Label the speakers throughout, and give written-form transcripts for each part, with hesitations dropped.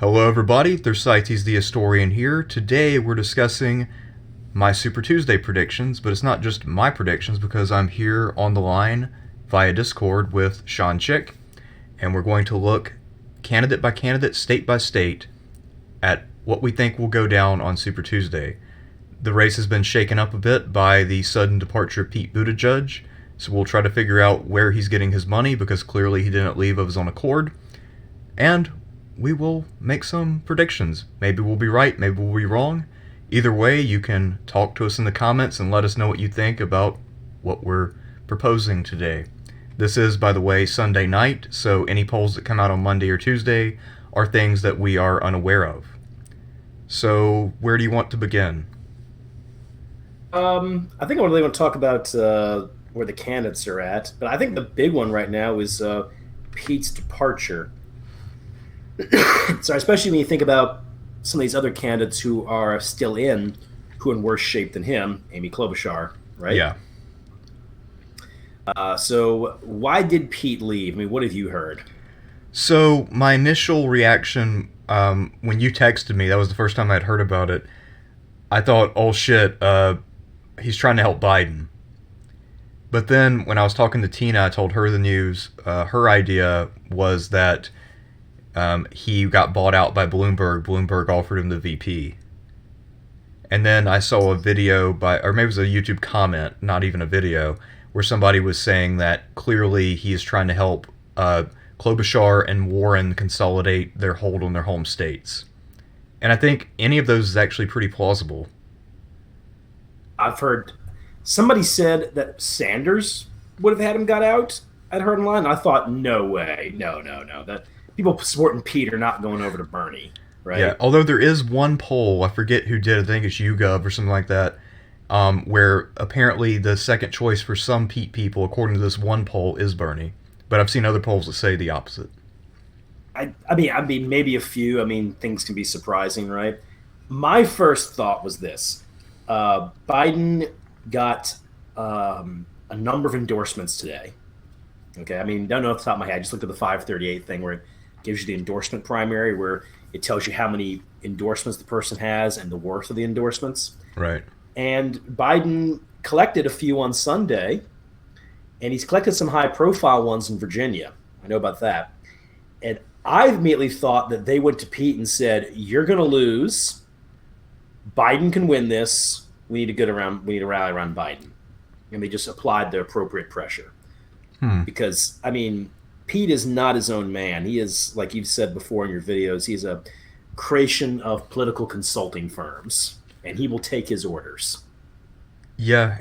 Speaker 1: Hello everybody, Thersites the Historian here. Today we're discussing my Super Tuesday predictions, but it's not just my predictions because I'm here on the line via Discord with Sean Chick, and we're going to look candidate by candidate, state by state, at what we think will go down on Super Tuesday. The race has been shaken up a bit by the sudden departure of Pete Buttigieg, so we'll try to figure out where he's getting his money because clearly he didn't leave of his own accord. And we will make some predictions. Maybe we'll be right, maybe we'll be wrong. Either way, you can talk to us in the comments and let us know what you think about what we're proposing today. This is, by the way, Sunday night, so any polls that come out on Monday or Tuesday are things that we are unaware of. So, where do you want to begin?
Speaker 2: I think I really want to talk about where the candidates are at, but I think the big one right now is Pete's departure. So, especially when you think about some of these other candidates who are still who are in worse shape than him, Amy Klobuchar, right?
Speaker 1: Yeah.
Speaker 2: So, why did Pete leave? I mean, what have you heard?
Speaker 1: So, my initial reaction when you texted me, that was the first time I'd heard about it, I thought, oh shit, he's trying to help Biden. But then when I was talking to Tina, I told her the news. Her idea was that he got bought out by Bloomberg. Bloomberg offered him the VP. And then I saw a video or maybe it was a YouTube comment, not even a video, where somebody was saying that clearly he is trying to help Klobuchar and Warren consolidate their hold on their home states. And I think any of those is actually pretty plausible.
Speaker 2: I've heard somebody said that Sanders would have had him got out. I'd heard online. I thought, no way, no. That people supporting Pete are not going over to Bernie, right?
Speaker 1: Yeah, although there is one poll, I forget who did it, I think it's YouGov or something like that, where apparently the second choice for some Pete people, according to this one poll, is Bernie. But I've seen other polls that say the opposite.
Speaker 2: I mean, maybe a few. I mean, things can be surprising, right? My first thought was this. Biden got a number of endorsements today. Okay, I mean, don't know off the top of my head. I just looked at the 538 thing where it gives you the endorsement primary, where it tells you how many endorsements the person has and the worth of the endorsements.
Speaker 1: Right.
Speaker 2: And Biden collected a few on Sunday, and he's collected some high-profile ones in Virginia. I know about that. And I immediately thought that they went to Pete and said, "You're going to lose. Biden can win this. We need to rally around Biden." And they just applied the appropriate pressure. Because, I mean, Pete is not his own man. He is, like you've said before in your videos, he's a creation of political consulting firms, and he will take his orders.
Speaker 1: Yeah,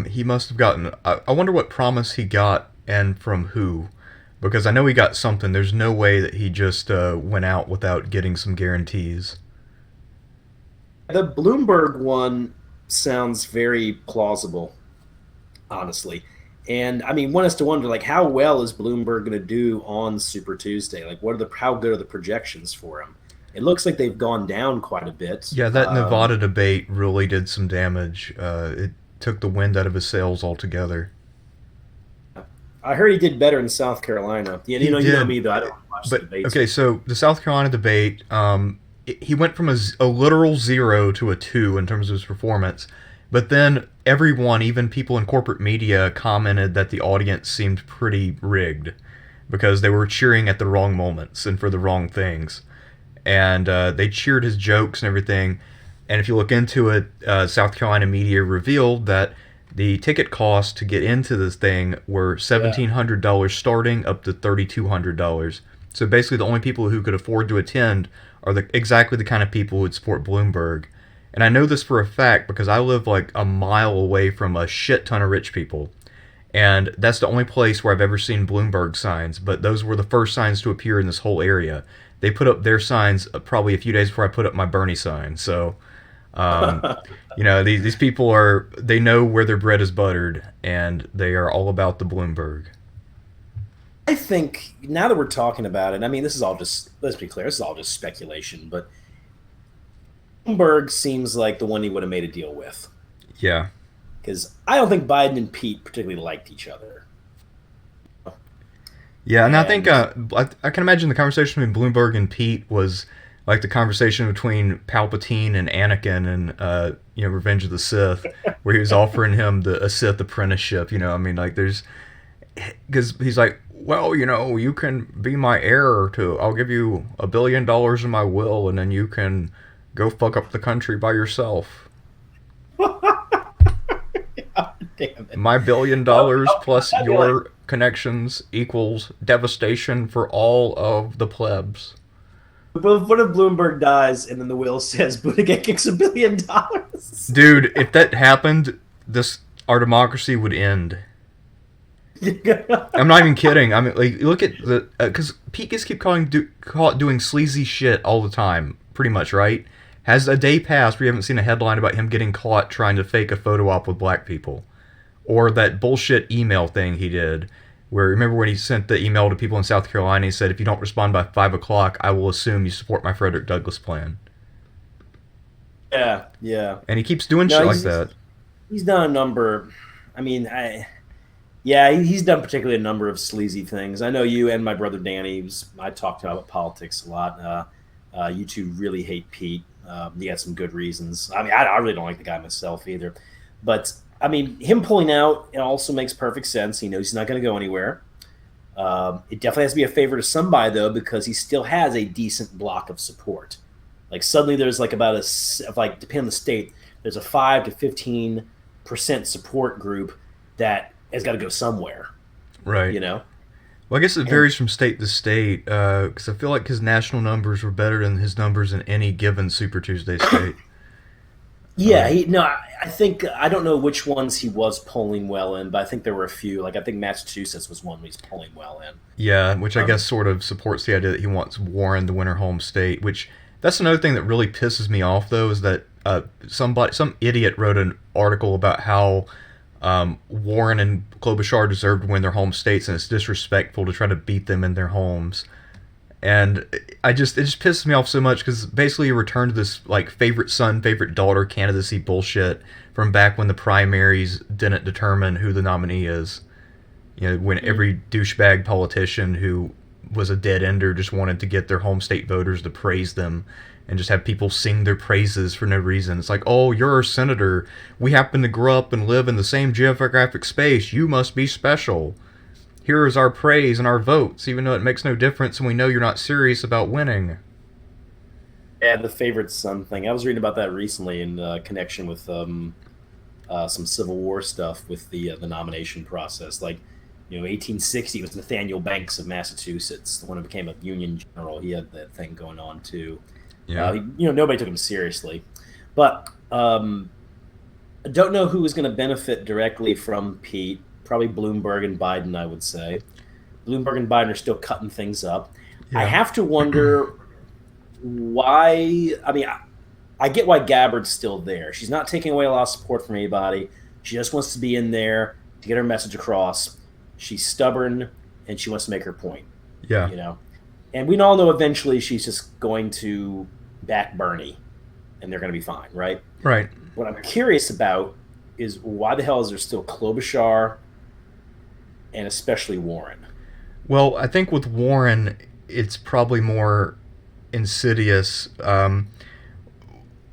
Speaker 1: he must have gotten... I wonder what promise he got and from who. Because I know he got something. There's no way that he just went out without getting some guarantees.
Speaker 2: The Bloomberg one sounds very plausible, honestly. And, I mean, one has to wonder, like, how well is Bloomberg going to do on Super Tuesday? Like, how good are the projections for him? It looks like they've gone down quite a bit.
Speaker 1: Yeah, that Nevada debate really did some damage. It took the wind out of his sails altogether.
Speaker 2: I heard he did better in South Carolina. You know me, though. I don't watch the debates.
Speaker 1: Okay, so the South Carolina debate, he went from a literal 0 to a 2 in terms of his performance. But then everyone, even people in corporate media, commented that the audience seemed pretty rigged because they were cheering at the wrong moments and for the wrong things. And they cheered his jokes and everything. And if you look into it, South Carolina media revealed that the ticket costs to get into this thing were $1,700 starting up to $3,200. So basically the only people who could afford to attend are exactly the kind of people who would support Bloomberg. And I know this for a fact because I live like a mile away from a shit ton of rich people. And that's the only place where I've ever seen Bloomberg signs, but those were the first signs to appear in this whole area. They put up their signs probably a few days before I put up my Bernie sign. So, these people they know where their bread is buttered, and they are all about the Bloomberg.
Speaker 2: I think, now that we're talking about it, I mean, this is all just, let's be clear, this is all just speculation, but Bloomberg seems like the one he would have made a deal with.
Speaker 1: Yeah.
Speaker 2: Because I don't think Biden and Pete particularly liked each other.
Speaker 1: Yeah, and I think I can imagine the conversation between Bloomberg and Pete was like the conversation between Palpatine and Anakin and Revenge of the Sith, where he was offering him a Sith apprenticeship. I mean, like there's because he's like, well, you can be my heir to. I'll give you $1 billion in my will, and then you can go fuck up the country by yourself.
Speaker 2: Damn it.
Speaker 1: My $1 billion plus your connections equals devastation for all of the plebs.
Speaker 2: But what if Bloomberg dies and then the will says Buttigieg gets $1 billion?
Speaker 1: Dude, if that happened, our democracy would end. I'm not even kidding. I mean, like, look at because Pete gets caught doing sleazy shit all the time, pretty much, right? Has a day passed where you haven't seen a headline about him getting caught trying to fake a photo op with black people? Or that bullshit email thing he did, where remember when he sent the email to people in South Carolina, he said, if you don't respond by 5 o'clock, I will assume you support my Frederick Douglass plan.
Speaker 2: Yeah.
Speaker 1: And he keeps doing shit like that.
Speaker 2: He's done a number. I mean, he's done particularly a number of sleazy things. I know you and my brother Danny, I talked about politics a lot. You two really hate Pete. You got some good reasons. I mean, I really don't like the guy myself either. But, I mean, him pulling out, it also makes perfect sense. He knows he's not going to go anywhere. It definitely has to be a favor to somebody, though, because he still has a decent block of support. Like, suddenly there's like about depending on the state, there's a 5 to 15% support group that has got to go somewhere.
Speaker 1: Right. Well, I guess it varies from state to state, because I feel like his national numbers were better than his numbers in any given Super Tuesday state.
Speaker 2: Yeah, I think, I don't know which ones he was polling well in, but I think there were a few. Like, I think Massachusetts was one he's polling well in.
Speaker 1: Yeah, which I guess sort of supports the idea that he wants Warren to win her home state, which, that's another thing that really pisses me off, though, is that some idiot wrote an article about how Warren and Klobuchar deserve to win their home states, and it's disrespectful to try to beat them in their homes. And it just pisses me off so much because basically you return to this like favorite son, favorite daughter candidacy bullshit from back when the primaries didn't determine who the nominee is. When every douchebag politician who was a dead ender just wanted to get their home state voters to praise them and just have people sing their praises for no reason. It's like, oh, you're our senator. We happen to grow up and live in the same geographic space. You must be special. Here is our praise and our votes, even though it makes no difference and we know you're not serious about winning.
Speaker 2: Yeah, the favorite son thing. I was reading about that recently in connection with some Civil War stuff with the nomination process. Like, 1860 was Nathaniel Banks of Massachusetts, the one who became a Union general. He had that thing going on too.
Speaker 1: Yeah.
Speaker 2: Nobody took him seriously. But I don't know who was going to benefit directly from Pete. Probably Bloomberg and Biden, I would say. Bloomberg and Biden are still cutting things up. Yeah. I have to wonder why. I mean, I get why Gabbard's still there. She's not taking away a lot of support from anybody. She just wants to be in there to get her message across. She's stubborn, and she wants to make her point.
Speaker 1: Yeah.
Speaker 2: And we all know eventually she's just going to back Bernie, and they're going to be fine, right?
Speaker 1: Right.
Speaker 2: What I'm curious about is why the hell is there still Klobuchar and especially Warren?
Speaker 1: Well, I think with Warren, it's probably more insidious.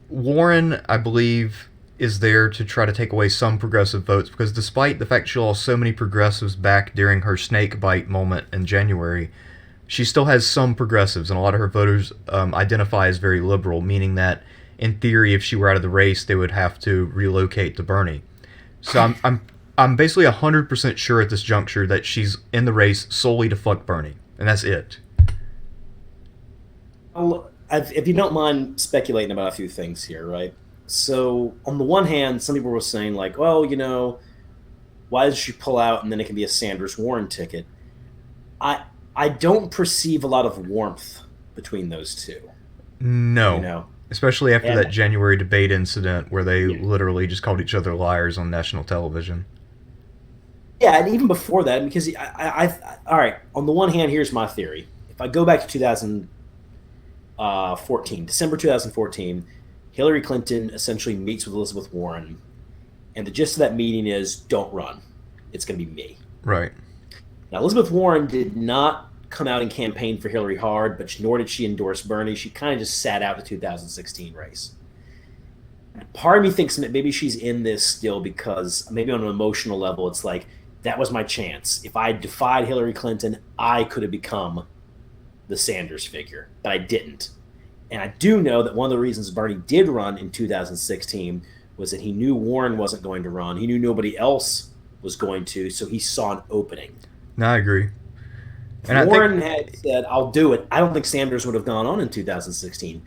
Speaker 1: Warren, I believe, is there to try to take away some progressive votes because despite the fact she lost so many progressives back during her snake bite moment in January, she still has some progressives, and a lot of her voters identify as very liberal, meaning that, in theory, if she were out of the race, they would have to relocate to Bernie. So I'm basically 100% sure at this juncture that she's in the race solely to fuck Bernie, and that's it.
Speaker 2: Well, if you don't mind speculating about a few things here, right? So, on the one hand, some people were saying, like, well, why did she pull out and then it can be a Sanders-Warren ticket? I don't perceive a lot of warmth between those two.
Speaker 1: No. Especially after that January debate incident where they literally just called each other liars on national television.
Speaker 2: Yeah, and even before that, because all right, on the one hand, here's my theory. If I go back to 2014, December 2014, Hillary Clinton essentially meets with Elizabeth Warren, and the gist of that meeting is, don't run. It's going to be me.
Speaker 1: Right.
Speaker 2: Now, Elizabeth Warren did not come out and campaign for Hillary hard, but nor did she endorse Bernie. She kind of just sat out the 2016 race. Part of me thinks that maybe she's in this still because maybe on an emotional level, it's like, that was my chance. If I defied Hillary Clinton, I could have become the Sanders figure, but I didn't. And I do know that one of the reasons Bernie did run in 2016 was that he knew Warren wasn't going to run. He knew nobody else was going to, so he saw an opening.
Speaker 1: No, I agree.
Speaker 2: And Warren had said, I'll do it. I don't think Sanders would have gone on in 2016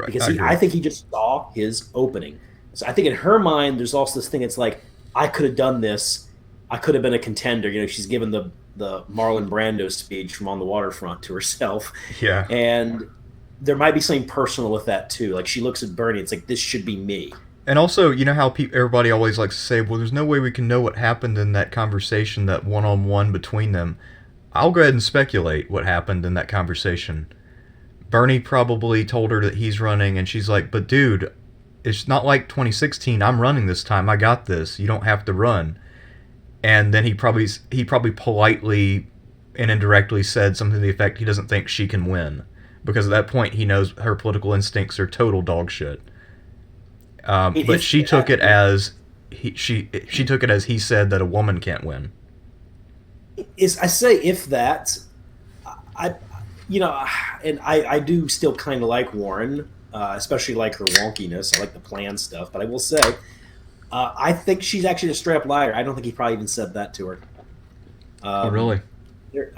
Speaker 2: because I think he just saw his opening. So I think in her mind, there's also this thing. It's like, I could have done this. I could have been a contender. You know, she's given the Marlon Brando speech from On the Waterfront to herself.
Speaker 1: Yeah.
Speaker 2: And there might be something personal with that too. Like she looks at Bernie, it's like, this should be me.
Speaker 1: And also, you know how everybody always likes to say, well, there's no way we can know what happened in that conversation, that one-on-one between them. I'll go ahead and speculate what happened in that conversation. Bernie probably told her that he's running, and she's like, but dude, it's not like 2016. I'm running this time. I got this. You don't have to run. And then he probably politely and indirectly said something to the effect he doesn't think she can win. Because at that point, he knows her political instincts are total dog shit. But she took it as she took it as he said that a woman can't win.
Speaker 2: I say if that, I do still kind of like Warren, especially like her wonkiness. I like the plan stuff, but I will say, I think she's actually a straight up liar. I don't think he probably even said that to her.
Speaker 1: Oh, really?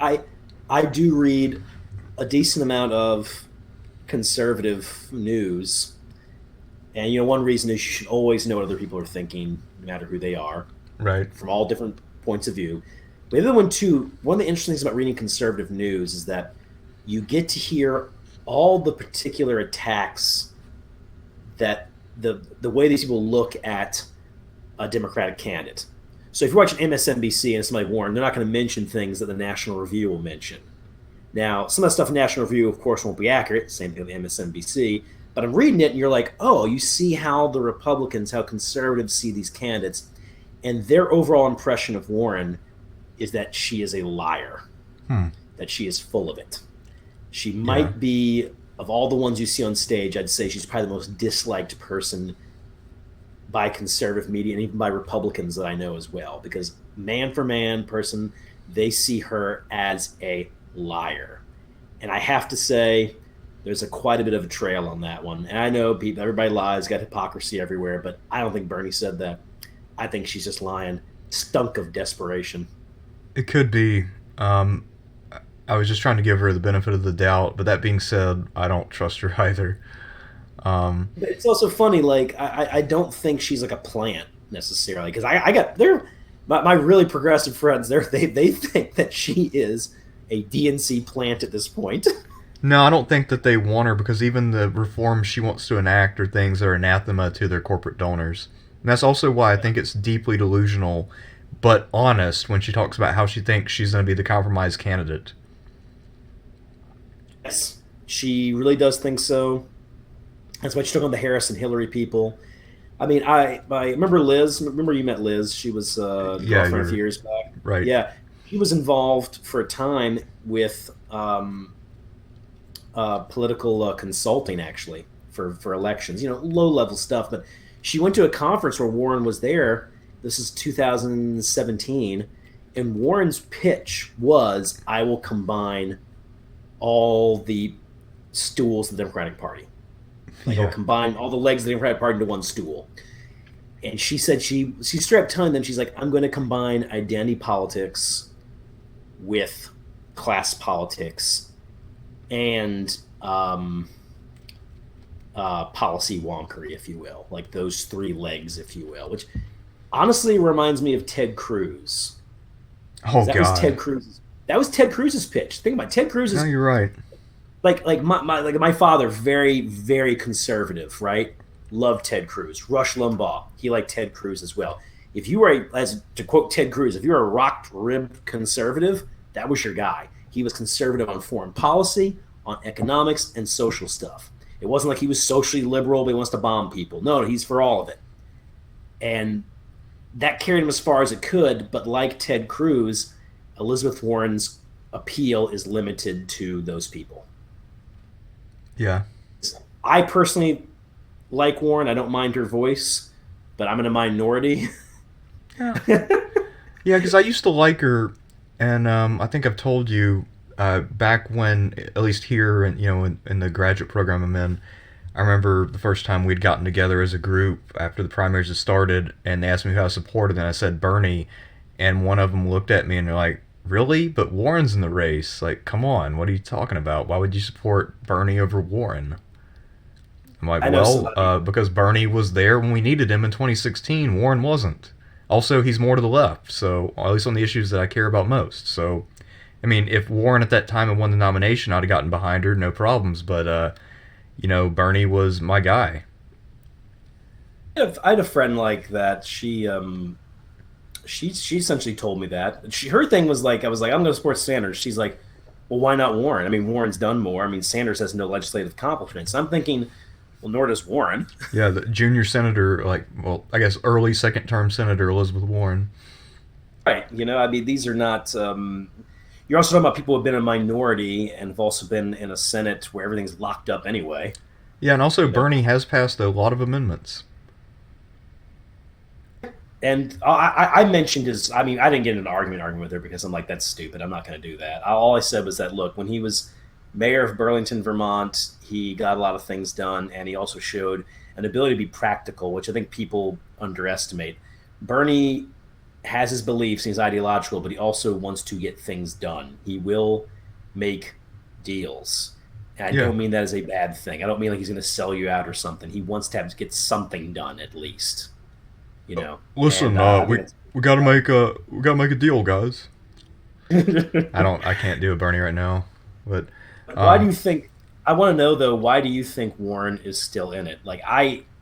Speaker 2: I do read a decent amount of conservative news. And, you know, one reason is you should always know what other people are thinking, no matter who they are.
Speaker 1: Right. From
Speaker 2: all different points of view. But the other one, too, one of the interesting things about reading conservative news is that you get to hear all the particular attacks that the way these people look at a Democratic candidate. So if you're watching MSNBC and somebody like Warren, they're not going to mention things that the National Review will mention. Now, some of that stuff in National Review, of course, won't be accurate. Same thing with MSNBC. But I'm reading it, and you're like, oh, you see how the Republicans, how conservatives see these candidates, and their overall impression of Warren is that she is a liar, that she is full of it. She might be, of all the ones you see on stage, I'd say she's probably the most disliked person by conservative media and even by Republicans that I know as well, because man for man person, they see her as a liar. And I have to say, there's quite a bit of a trail on that one. And I know everybody lies, got hypocrisy everywhere, but I don't think Bernie said that. I think she's just lying. Stunk of desperation.
Speaker 1: It could be. I was just trying to give her the benefit of the doubt, but that being said, I don't trust her either.
Speaker 2: But it's also funny, like, I don't think she's like a plant necessarily, because I got my really progressive friends, they think that she is a DNC plant at this point.
Speaker 1: No, I don't think that they want her, because even the reforms she wants to enact are things that are anathema to their corporate donors. And that's also why I think it's deeply delusional, but honest, when she talks about how she thinks she's going to be the compromise candidate.
Speaker 2: Yes, she really does think so. That's why she took on the Harris and Hillary people. I mean, I remember Liz. Remember you met Liz? She was girlfriend a few years back.
Speaker 1: Right.
Speaker 2: Yeah, she was involved for a time with political consulting, actually, for elections. You know, low level stuff. But she went to a conference where Warren was there. This is 2017, and Warren's pitch was, "I will combine all the stools of the Democratic Party. I'll combine all the legs of the Democratic Party into one stool." And she said she straight up telling them, she's like, "I'm going to combine identity politics with class politics and policy wonkery, if you will, like those three legs, if you will," which honestly reminds me of Ted Cruz.
Speaker 1: Oh, God.
Speaker 2: That was Ted Cruz's pitch. Think about it. Ted Cruz's.
Speaker 1: No, you're right.
Speaker 2: Like my father, very, very conservative, right? Loved Ted Cruz. Rush Limbaugh, he liked Ted Cruz as well. If you were to quote Ted Cruz, if you were a rock-ribbed conservative, that was your guy. He was conservative on foreign policy, on economics, and social stuff. It wasn't like he was socially liberal, but he wants to bomb people. No, he's for all of it. And that carried him as far as it could, but like Ted Cruz, Elizabeth Warren's appeal is limited to those people.
Speaker 1: Yeah.
Speaker 2: I personally like Warren. I don't mind her voice, but I'm in a minority.
Speaker 1: Yeah. Yeah, because I used to like her, and I think I've told you back when, at least here, and in the graduate program I'm in, I remember the first time we'd gotten together as a group after the primaries had started, and they asked me who I supported, and I said Bernie, and one of them looked at me and they're like, "Really? But Warren's in the race. Like, come on, what are you talking about? Why would you support Bernie over Warren?" I'm like,
Speaker 2: I know
Speaker 1: well,
Speaker 2: somebody.
Speaker 1: because Bernie was there when we needed him in 2016. Warren wasn't. Also, he's more to the left, so at least on the issues that I care about most. So, I mean, if Warren at that time had won the nomination, I'd have gotten behind her, no problems. But Bernie was my guy.
Speaker 2: I had a friend like that. She essentially told me that. Her thing was like, I was like, I'm going to support Sanders. She's like, well, why not Warren? I mean, Warren's done more. I mean, Sanders has no legislative accomplishments. I'm thinking, well, nor does Warren.
Speaker 1: Yeah, the junior senator, I guess early second term senator Elizabeth Warren.
Speaker 2: Right. I mean, these are not. You're also talking about people who have been a minority and have also been in a Senate where everything's locked up anyway.
Speaker 1: Yeah, and also
Speaker 2: You know,
Speaker 1: Bernie has passed a lot of amendments.
Speaker 2: and I mentioned his. I mean, I didn't get into an argument with her because I'm like, that's stupid. I'm not going to do that. All I said was that look, when he was mayor of Burlington, Vermont, he got a lot of things done, and he also showed an ability to be practical, which I think people underestimate. Bernie has his beliefs, he's ideological, but he also wants to get things done. He will make deals. And I
Speaker 1: Yeah.
Speaker 2: don't mean that as a bad thing. I don't mean like he's going to sell you out or something. He wants to get something done at least,
Speaker 1: Listen,
Speaker 2: And I
Speaker 1: we
Speaker 2: think
Speaker 1: we gotta make a deal, guys.
Speaker 2: it's.
Speaker 1: I can't do a Bernie right now, but
Speaker 2: Why do
Speaker 1: um,
Speaker 2: you think? I want to know though. Why do you think Warren is still in it?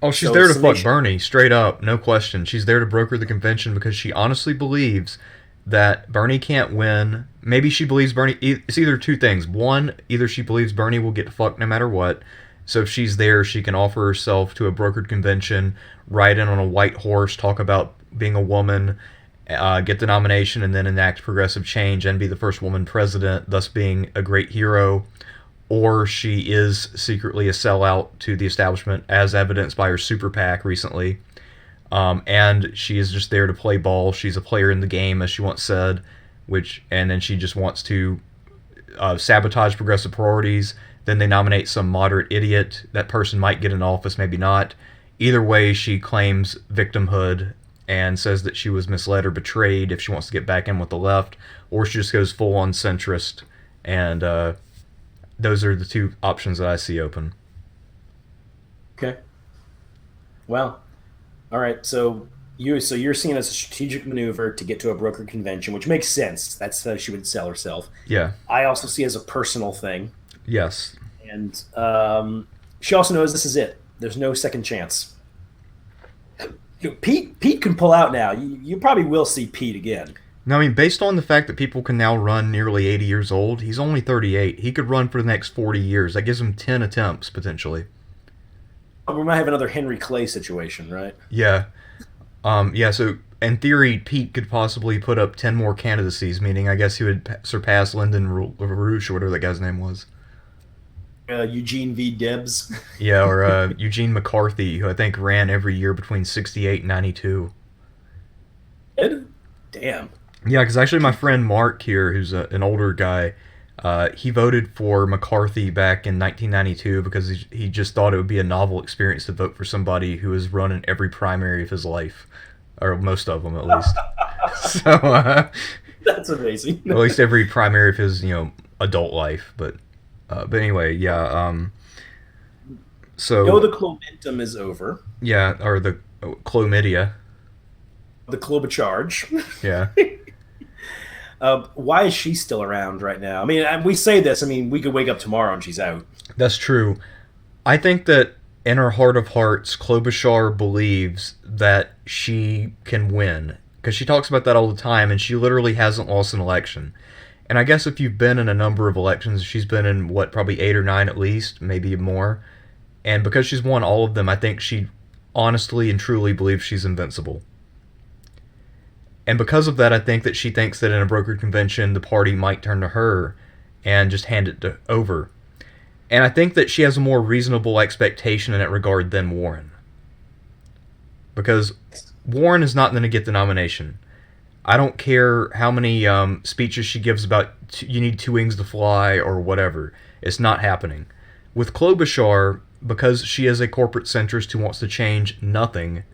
Speaker 1: oh, she's
Speaker 2: So
Speaker 1: there to fuck
Speaker 2: summation.
Speaker 1: Bernie, straight up, no question. She's there to broker the convention because she honestly believes that Bernie can't win. Maybe she believes Bernie. It's either two things. One, either she believes Bernie will get fucked no matter what. So if she's there, she can offer herself to a brokered convention, ride in on a white horse, talk about being a woman, get the nomination, and then enact progressive change and be the first woman president, thus being a great hero. Or she is secretly a sellout to the establishment, as evidenced by her super PAC recently. And she is just there to play ball. She's a player in the game, as she once said, and then she just wants to sabotage progressive priorities. Then they nominate some moderate idiot. That person might get in office, maybe not. Either way, she claims victimhood and says that she was misled or betrayed if she wants to get back in with the left, or she just goes full on centrist. And those are the two options that I see open.
Speaker 2: Okay. Well, all right. So you're seeing it as a strategic maneuver to get to a broker convention, which makes sense. That's how she would sell herself.
Speaker 1: Yeah.
Speaker 2: I also see it as a personal thing,
Speaker 1: Yes.
Speaker 2: and she also knows this is it. There's no second chance. Pete can pull out now. You probably will see Pete again.
Speaker 1: Now, I mean, based on the fact that people can now run nearly 80 years old, he's only 38. He could run for the next 40 years. That gives him 10 attempts, potentially.
Speaker 2: We might have another Henry Clay situation, right?
Speaker 1: Yeah. Yeah, so in theory, Pete could possibly put up 10 more candidacies, meaning I guess he would surpass Lyndon LaRouche or whatever that guy's name was.
Speaker 2: Eugene V. Debs.
Speaker 1: Yeah, or Eugene McCarthy, who I think ran every year between 68 and 92.
Speaker 2: Damn.
Speaker 1: Yeah, because actually my friend Mark here, who's an older guy, he voted for McCarthy back in 1992 because he just thought it would be a novel experience to vote for somebody who has run in every primary of his life, or most of them at least. So,
Speaker 2: That's amazing.
Speaker 1: at least every primary of his adult life. But anyway, yeah.
Speaker 2: No,
Speaker 1: So
Speaker 2: the Clomentum is over.
Speaker 1: yeah, or the chlamydia.
Speaker 2: The Klobuchar.
Speaker 1: Yeah.
Speaker 2: Why is she still around right now? I mean, we say this. I mean, we could wake up tomorrow and she's out.
Speaker 1: That's true. I think that in her heart of hearts, Klobuchar believes that she can win because she talks about that all the time, and she literally hasn't lost an election. And I guess if you've been in a number of elections, she's been in what, probably 8 or 9 at least, maybe more. And because she's won all of them, I think she honestly and truly believes she's invincible. And because of that, I think that she thinks that in a brokered convention, the party might turn to her and just hand it over. And I think that she has a more reasonable expectation in that regard than Warren. Because Warren is not going to get the nomination. I don't care how many speeches she gives about you need two wings to fly or whatever. It's not happening. With Klobuchar, because she is a corporate centrist who wants to change nothing,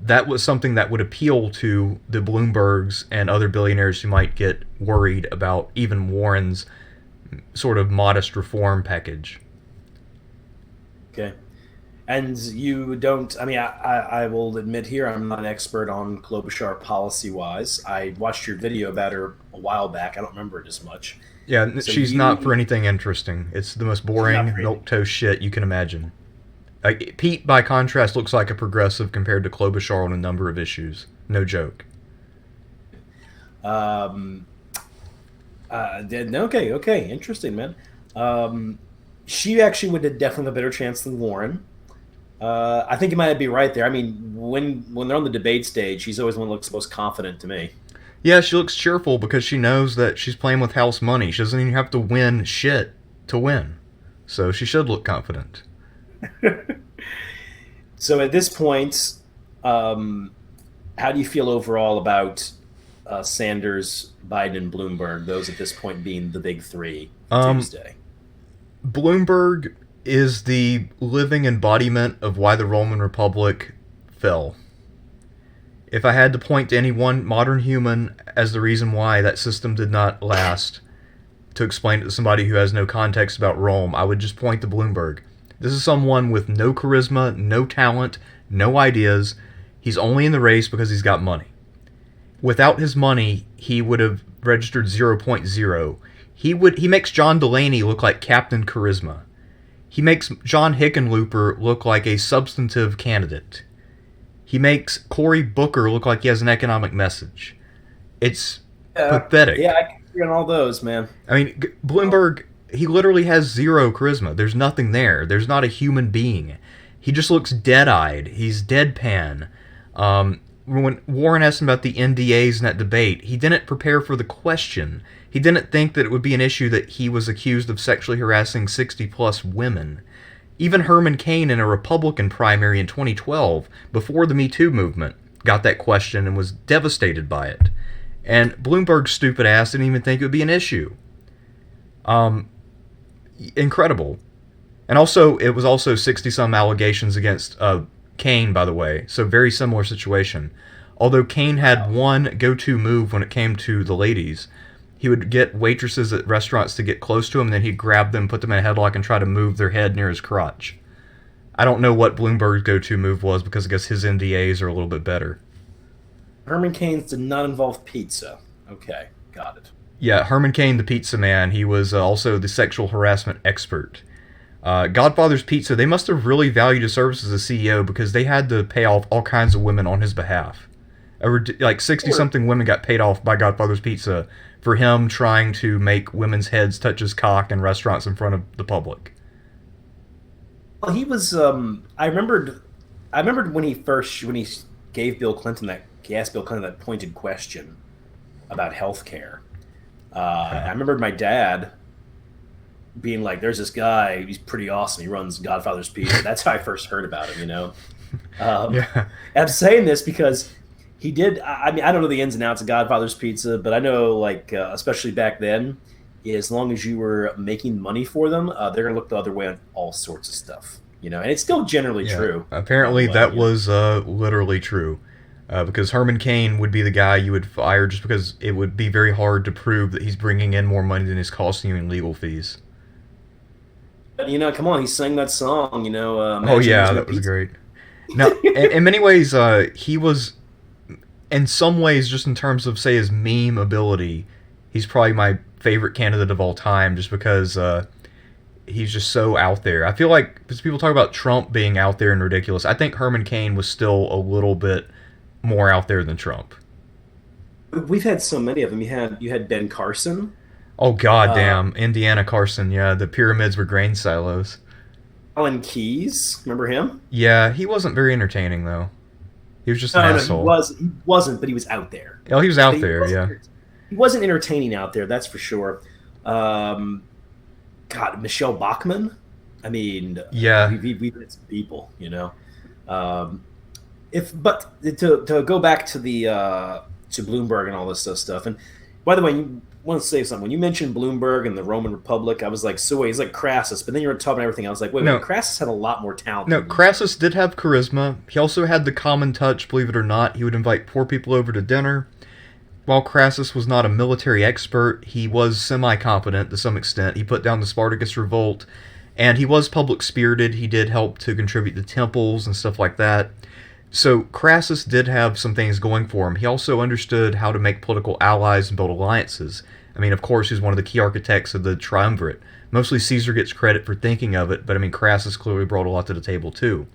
Speaker 1: that was something that would appeal to the Bloombergs and other billionaires who might get worried about even Warren's sort of modest reform package.
Speaker 2: Okay. And you don't, I mean, I will admit here, I'm not an expert on Klobuchar policy-wise. I watched your video about her a while back. I don't remember it as much.
Speaker 1: Yeah, so she's not for anything interesting. It's the most boring, milquetoast shit you can imagine. Pete, by contrast, looks like a progressive compared to Klobuchar on a number of issues. No joke.
Speaker 2: Okay, interesting, man. She actually would have definitely a better chance than Warren. I think you might be right there. I mean, when they're on the debate stage, she's always the one that looks most confident to me.
Speaker 1: Yeah, she looks cheerful because she knows that she's playing with house money. She doesn't even have to win shit to win. So she should look confident.
Speaker 2: So at this point, how do you feel overall about Sanders, Biden, and Bloomberg? Those at this point being the big three Tuesday.
Speaker 1: Bloomberg is the living embodiment of why the Roman Republic fell. If I had to point to any one modern human as the reason why that system did not last, to explain it to somebody who has no context about Rome, I would just point to Bloomberg. This is someone with no charisma, no talent, no ideas. He's only in the race because he's got money. Without his money, he would have registered 0.0. He makes John Delaney look like Captain Charisma. He makes John Hickenlooper look like a substantive candidate. He makes Cory Booker look like he has an economic message. It's pathetic.
Speaker 2: Yeah, I can agree on all those, man.
Speaker 1: I mean, Bloomberg, he literally has zero charisma. There's nothing there. There's not a human being. He just looks dead-eyed. He's deadpan. When Warren asked him about the NDAs in that debate, he didn't prepare for the question. He didn't think that it would be an issue that he was accused of sexually harassing 60-plus women. Even Herman Cain in a Republican primary in 2012, before the Me Too movement, got that question and was devastated by it. And Bloomberg's stupid ass didn't even think it would be an issue. Incredible. And also, it was also 60-some allegations against Cain, by the way, so very similar situation. Although Cain had one go-to move when it came to the ladies. He would get waitresses at restaurants to get close to him, and then he'd grab them, put them in a headlock, and try to move their head near his crotch. I don't know what Bloomberg's go-to move was, because I guess his NDAs are a little bit better.
Speaker 2: Herman Cain's did not involve pizza. Okay, got it.
Speaker 1: Yeah, Herman Cain, the pizza man, he was also the sexual harassment expert. Godfather's Pizza, they must have really valued his service as a CEO because they had to pay off all kinds of women on his behalf. Like 60-something women got paid off by Godfather's Pizza for him trying to make women's heads touch his cock in restaurants in front of the public.
Speaker 2: Well, he was. I remembered when he gave Bill Clinton he asked Bill Clinton that pointed question about health care. I remember my dad being like, "There's this guy. He's pretty awesome. He runs Godfather's Pizza." That's how I first heard about him. Yeah. I'm saying this because he did. I mean, I don't know the ins and outs of Godfather's Pizza, but I know, like, especially back then, as long as you were making money for them, they're gonna look the other way on all sorts of stuff. And it's still generally true.
Speaker 1: Apparently, that was literally true. Because Herman Cain would be the guy you would fire just because it would be very hard to prove that he's bringing in more money than he's costing you in legal fees.
Speaker 2: But, come on, he sang that song,
Speaker 1: Oh, yeah, that was great. Now, in many ways, he was, in some ways, just in terms of, say, his meme ability, he's probably my favorite candidate of all time just because he's just so out there. I feel like, because people talk about Trump being out there and ridiculous, I think Herman Cain was still a little bit more out there than Trump.
Speaker 2: We've had so many of them. You had Ben Carson.
Speaker 1: Oh, goddamn. Indiana Carson, yeah. The pyramids were grain silos.
Speaker 2: Alan Keyes. Remember him?
Speaker 1: Yeah, he wasn't very entertaining, though. He was just an
Speaker 2: No, no, he
Speaker 1: asshole.
Speaker 2: was. He wasn't, but he was out there.
Speaker 1: Oh, he was
Speaker 2: But
Speaker 1: out
Speaker 2: he
Speaker 1: there, yeah.
Speaker 2: wasn't. He wasn't entertaining out there. That's for sure. Um, God, Michelle Bachmann. I mean,
Speaker 1: Yeah.
Speaker 2: we've had some people, you know. Um, if but to go back to the to Bloomberg and all this stuff. And by the way, you want to say something when you mentioned Bloomberg and the Roman Republic. I was like, so wait, he's like Crassus, but then you were talking about everything. I was like, wait,
Speaker 1: No,
Speaker 2: Crassus had a lot more talent
Speaker 1: no,
Speaker 2: than Bloomberg.
Speaker 1: Crassus did have charisma. He also had the common touch, believe it or not. He would invite poor people over to dinner. While Crassus was not a military expert, he was semi competent to some extent. He put down the Spartacus revolt, and he was public spirited. He did help to contribute to temples and stuff like that. So Crassus did have some things going for him. He also understood how to make political allies and build alliances. I mean, of course, he's one of the key architects of the triumvirate. Mostly Caesar gets credit for thinking of it, but I mean, Crassus clearly brought a lot to the table too.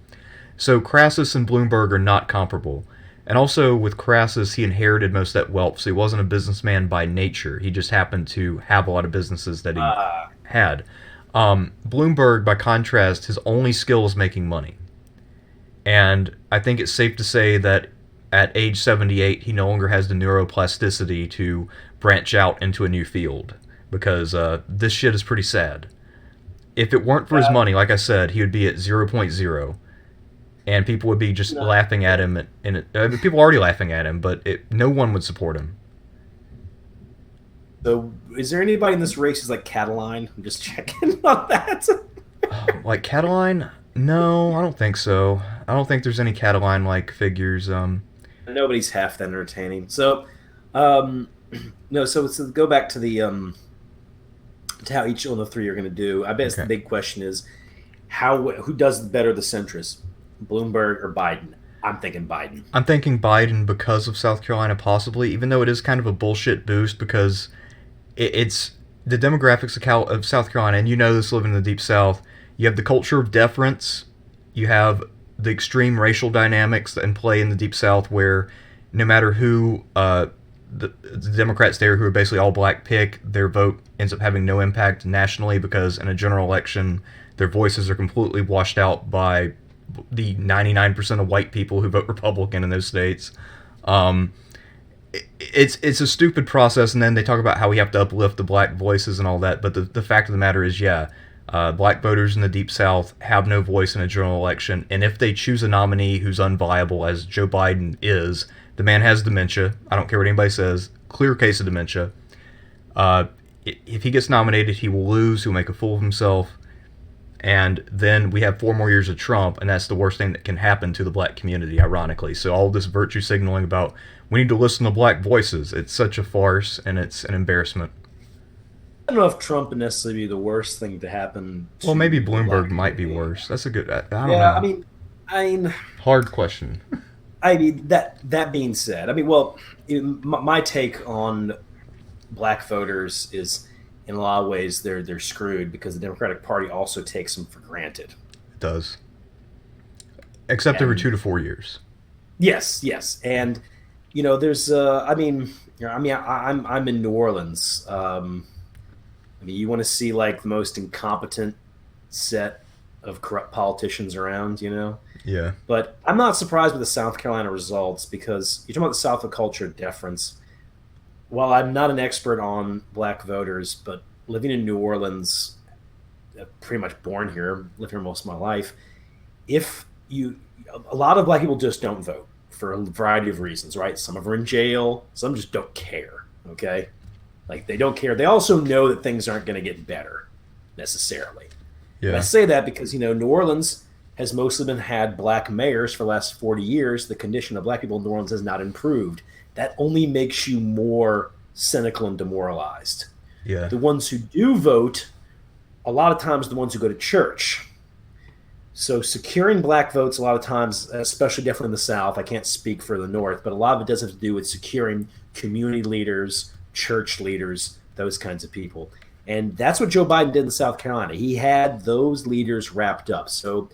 Speaker 1: So Crassus and Bloomberg are not comparable. And also with Crassus, he inherited most of that wealth, so he wasn't a businessman by nature. He just happened to have a lot of businesses that he
Speaker 2: Uh,
Speaker 1: had. Bloomberg, by contrast, his only skill is making money. And I think it's safe to say that at age 78, he no longer has the neuroplasticity to branch out into a new field because this shit is pretty sad. If it weren't for his money, like I said, he would be at zero point 0, and people would be just
Speaker 2: no.
Speaker 1: laughing at him. People are already laughing at him, but no one would support him.
Speaker 2: So, is there anybody in this race who's like Cataline? I'm just checking on that.
Speaker 1: Like Cataline? No, I don't think so. I don't think there's any Cataline-like figures.
Speaker 2: Nobody's half that entertaining. So, um, no. So go back to the to how each one of the three are going to do. I bet the
Speaker 1: Okay.
Speaker 2: big question is who does better the centrist, Bloomberg or Biden? I'm thinking Biden.
Speaker 1: I'm thinking Biden because of South Carolina, possibly, even though it is kind of a bullshit boost because it's the demographics of South Carolina, and you know this living in the Deep South. You have the culture of deference, you have the extreme racial dynamics in play in the Deep South, where no matter who the Democrats there, who are basically all black, pick, their vote ends up having no impact nationally because in a general election, their voices are completely washed out by the 99% of white people who vote Republican in those states. Um, it's a stupid process, and then they talk about how we have to uplift the black voices and all that. But the fact of the matter is, yeah, black voters in the Deep South have no voice in a general election, and if they choose a nominee who's unviable, as Joe Biden is, the man has dementia. I don't care what anybody says. Clear case of dementia. Uh, if he gets nominated, he will lose. He'll make a fool of himself. And then we have 4 more years of Trump, and that's the worst thing that can happen to the black community, ironically. So all this virtue signaling about we need to listen to black voices, it's such a farce, and it's an embarrassment.
Speaker 2: I don't know if Trump would necessarily be the worst thing to happen
Speaker 1: Well,
Speaker 2: to
Speaker 1: maybe
Speaker 2: the black
Speaker 1: Bloomberg might be
Speaker 2: community.
Speaker 1: worse. That's a good. I don't
Speaker 2: Yeah,
Speaker 1: know.
Speaker 2: I mean,
Speaker 1: Hard question.
Speaker 2: that being said, I mean, well, my take on black voters is, in a lot of ways, they're screwed because the Democratic Party also takes them for granted.
Speaker 1: It does. Except every
Speaker 2: And
Speaker 1: 2 to 4 years.
Speaker 2: yes, and there's, I'm in New Orleans. I mean, you want to see like the most incompetent set of corrupt politicians around,
Speaker 1: Yeah.
Speaker 2: But I'm not surprised with the South Carolina results because you're talking about the South of culture deference. While I'm not an expert on black voters, but living in New Orleans, pretty much born here, lived here most of my life, if you, a lot of black people just don't vote for a variety of reasons, right? Some of them are in jail, some just don't care, okay? Like they don't care. They also know that things aren't going to get better necessarily. And I
Speaker 1: Yeah.
Speaker 2: say that because, New Orleans has mostly been had black mayors for the last 40 years. The condition of black people in New Orleans has not improved. That only makes you more cynical and demoralized.
Speaker 1: Yeah.
Speaker 2: The ones who do vote, a lot of times the ones who go to church. So securing black votes a lot of times, especially definitely in the South, I can't speak for the North, but a lot of it does have to do with securing community leaders, church leaders, those kinds of people. And that's what Joe Biden did in South Carolina. He had those leaders wrapped up. So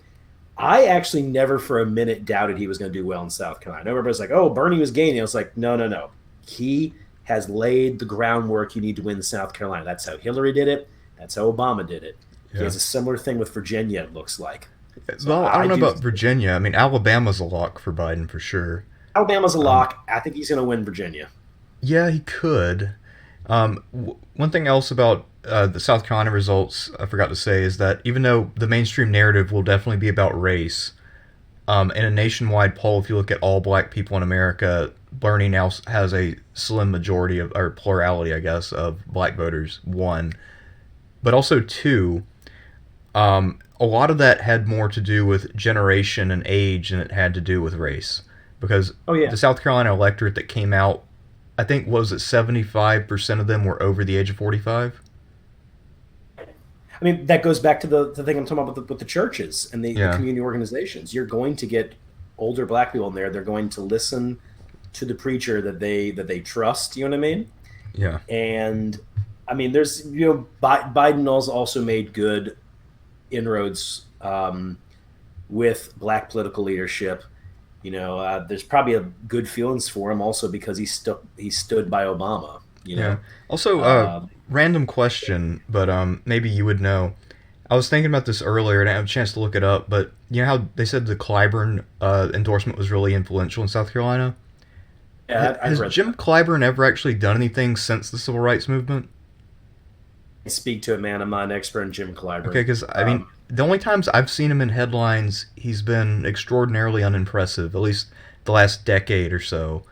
Speaker 2: I actually never for a minute doubted he was going to do well in South Carolina. I know everybody's like, oh, Bernie was gaining. I was like, no, no, no. He has laid the groundwork you need to win South Carolina. That's how Hillary did it. That's how Obama did it. He
Speaker 1: Yeah.
Speaker 2: has a similar thing with Virginia, it looks like. So
Speaker 1: Well, I
Speaker 2: I
Speaker 1: don't know
Speaker 2: do.
Speaker 1: about Virginia. I mean, Alabama's a lock for Biden for sure.
Speaker 2: Alabama's a
Speaker 1: Um,
Speaker 2: lock. I think he's going to win Virginia.
Speaker 1: yeah, he could. One thing else about the South Carolina results I forgot to say is that even though the mainstream narrative will definitely be about race, in a nationwide poll, if you look at all black people in America, Bernie now has a slim majority of, or plurality, I guess, of black voters. One, but also two. A lot of that had more to do with generation and age than it had to do with race, because
Speaker 2: Oh
Speaker 1: the
Speaker 2: yeah.
Speaker 1: South Carolina electorate that came out, I think, was it 75% of them were over the age of 45.
Speaker 2: I mean, that goes back to the thing I'm talking about with the churches and the
Speaker 1: Yeah,
Speaker 2: community organizations. You're going to get older black people in there. They're going to listen to the preacher that they trust. You know what I mean?
Speaker 1: yeah,
Speaker 2: And I mean, there's Biden also made good inroads with black political leadership. There's probably a good feelings for him also because he stood by Obama.
Speaker 1: yeah. Also,
Speaker 2: Uh,
Speaker 1: random question, but maybe you would know. I was thinking about this earlier, and I have a chance to look it up. But you know how they said the Clyburn endorsement was really influential in South Carolina?
Speaker 2: yeah, I've
Speaker 1: Has
Speaker 2: read
Speaker 1: Jim
Speaker 2: that.
Speaker 1: Clyburn ever actually done anything since the civil rights movement?
Speaker 2: I speak to a man. I'm not an expert in Jim
Speaker 1: Okay,
Speaker 2: Clyburn.
Speaker 1: because I mean,
Speaker 2: Um,
Speaker 1: the only times I've seen him in headlines, he's been extraordinarily unimpressive. At least the last decade or so,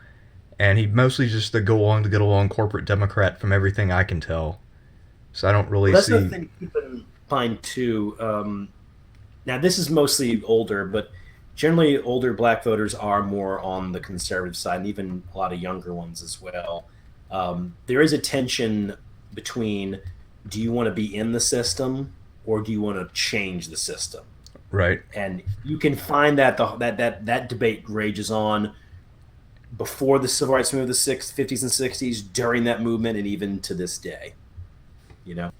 Speaker 1: and he mostly just the go along to get along corporate Democrat from everything I can tell. So I don't really
Speaker 2: well, that's the
Speaker 1: see.
Speaker 2: thing to keep in mind too. Now, this is mostly older, but generally older black voters are more on the conservative side, and even a lot of younger ones as well. There is a tension between do you want to be in the system or do you want to change the system?
Speaker 1: Right.
Speaker 2: And you can find that that debate rages on before the civil rights movement of the 50s and 60s, during that movement, and even to this day. You know,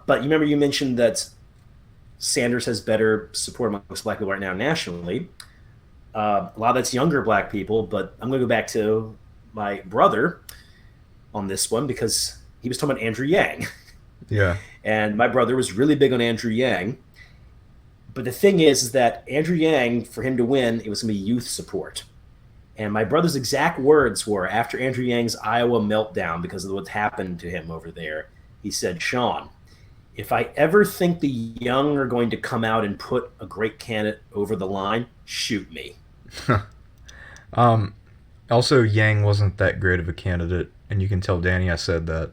Speaker 2: but you remember you mentioned that Sanders has better support amongst black people right now nationally. A lot of that's younger black people, but I'm going to go back to my brother on this one because he was talking about Andrew Yang,
Speaker 1: Yeah.
Speaker 2: and my brother was really big on Andrew Yang. But the thing is that Andrew Yang, for him to win, it was going to be youth support. And my brother's exact words were after Andrew Yang's Iowa meltdown because of what happened to him over there. He said, Sean, if I ever think the young are going to come out and put a great candidate over the line, shoot me.
Speaker 1: um. Also, Yang wasn't that great of a candidate, and you can tell Danny I said that.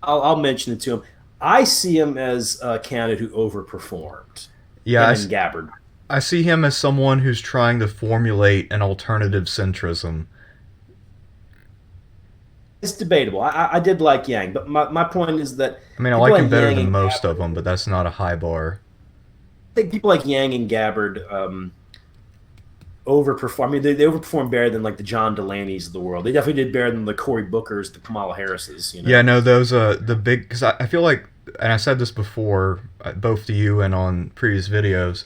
Speaker 2: I'll mention it to him. I see him as a candidate who overperformed.
Speaker 1: Yeah,
Speaker 2: Him and Gabbard.
Speaker 1: I see him as someone who's trying to formulate an alternative centrism.
Speaker 2: It's debatable. I did like Yang, but my point is that
Speaker 1: I mean, I
Speaker 2: people
Speaker 1: like him
Speaker 2: like
Speaker 1: better
Speaker 2: Yang
Speaker 1: than
Speaker 2: and
Speaker 1: most of
Speaker 2: Gabbard,
Speaker 1: them, but that's not a high bar.
Speaker 2: I think people like Yang and Gabbard overperform. I mean, they overperform better than like the John Delaney's of the world. They definitely did better than the Cory Bookers, the Kamala Harris's.
Speaker 1: Yeah, no, those the big because I feel like, and I said this before, both to you and on previous videos.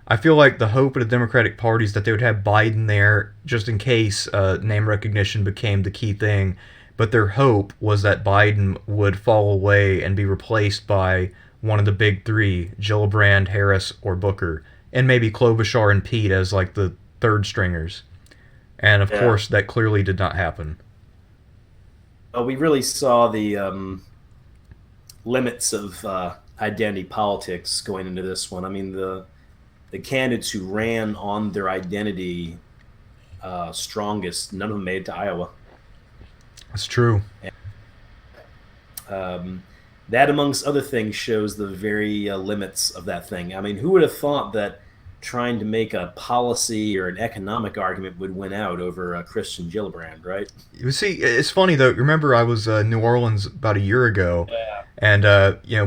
Speaker 1: I feel like the hope of the Democratic Party is that they would have Biden there just in case name recognition became the key thing. But their hope was that Biden would fall away and be replaced by one of the big three, Gillibrand, Harris, or Booker, and maybe Klobuchar and Pete as like the third stringers. And of
Speaker 2: Yeah.
Speaker 1: course, that clearly did not happen.
Speaker 2: We really saw the limits of identity politics going into this one. I mean, the candidates who ran on their identity strongest, none of them made it to Iowa.
Speaker 1: It's true.
Speaker 2: Um, that, amongst other things, shows the very limits of that thing. I mean, who would have thought that trying to make a policy or an economic argument would win out over Christian Gillibrand, right?
Speaker 1: You see, it's funny though. Remember, I was in New Orleans about a year ago,
Speaker 2: Yeah.
Speaker 1: and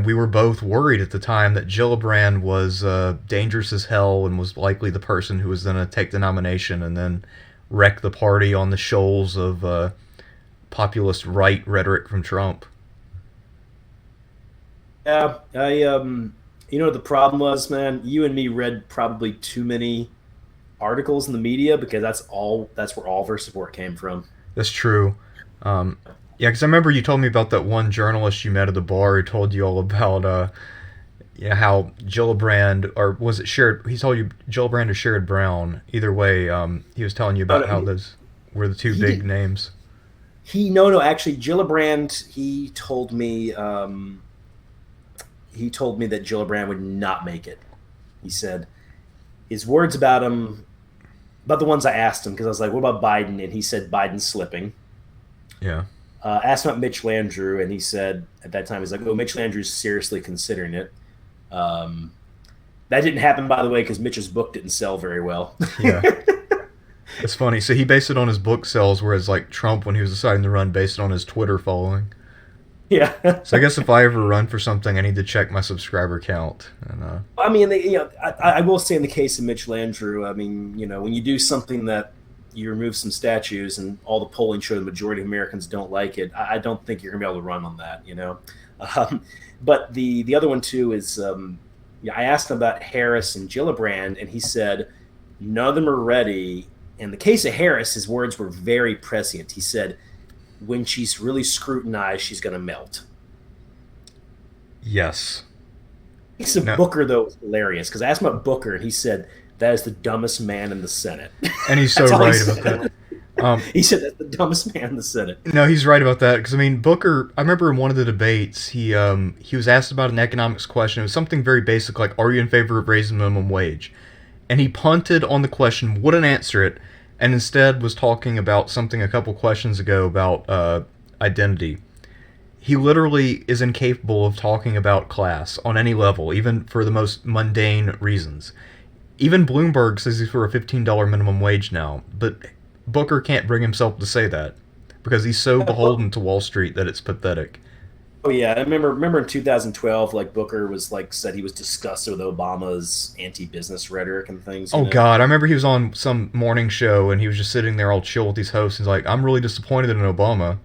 Speaker 1: we were both worried at the time that Gillibrand was dangerous as hell and was likely the person who was going to take the nomination and then wreck the party on the shoals of populist right rhetoric from Trump.
Speaker 2: Yeah, you know what the problem was, man? You and me read probably too many articles in the media because that's where all of our support came from.
Speaker 1: That's true. Yeah, because I remember you told me about that one journalist you met at the bar who told you all about Yeah, how Gillibrand, or was it Sherrod? He told you Gillibrand or Sherrod Brown. Either way, he was telling you
Speaker 2: Oh,
Speaker 1: about
Speaker 2: no,
Speaker 1: how those were the two
Speaker 2: he
Speaker 1: big
Speaker 2: did.
Speaker 1: names.
Speaker 2: No, actually, Gillibrand. He told me that Gillibrand would not make it. He said his words about him, about the ones I asked him, because I was like, "What about Biden?" And he said Biden's slipping.
Speaker 1: Yeah.
Speaker 2: Asked him about Mitch Landrieu, and he said at that time he's like, "Oh, Mitch Landrieu's seriously considering it." Um, that didn't happen, by the way, because Mitch's book didn't sell very well.
Speaker 1: Yeah. It's funny. So he based it on his book sales, whereas like Trump, when he was deciding to run, based it on his Twitter following.
Speaker 2: Yeah.
Speaker 1: So I guess if I ever run for something, I need to check my subscriber count. And
Speaker 2: I mean, I will say in the case of Mitch Landrieu, I mean, when you do something that you remove some statues and all the polling show the majority of Americans don't like it, I don't think you're going to be able to run on that. Um, but the other one, too, is I asked him about Harris and Gillibrand, and he said none of them are ready. In the case of Harris, his words were very prescient. He said, when she's really scrutinized, she's going to melt.
Speaker 1: yes.
Speaker 2: The case of
Speaker 1: No.
Speaker 2: Booker, though, was hilarious because I asked him about Booker, and he said, that is the dumbest man in the Senate.
Speaker 1: And he's so
Speaker 2: That's all he
Speaker 1: right about
Speaker 2: said.
Speaker 1: that.
Speaker 2: He said that's the dumbest man in the Senate.
Speaker 1: No, he's right about that because I mean Booker. I remember in one of the debates, he was asked about an economics question. It was something very basic like, "Are you in favor of raising the minimum wage?" And he punted on the question, wouldn't answer it, and instead was talking about something a couple questions ago about identity. He literally is incapable of talking about class on any level, even for the most mundane reasons. Even Bloomberg says he's for a $15 minimum wage now, but Booker can't bring himself to say that because he's so beholden to Wall Street that it's pathetic.
Speaker 2: Oh yeah, I remember in 2012, like Booker was like said he was disgusted with Obama's anti-business rhetoric and things.
Speaker 1: Oh God, I remember he was on some morning show and he was just sitting there all chill with these hosts and he's like, "I'm really disappointed in Obama."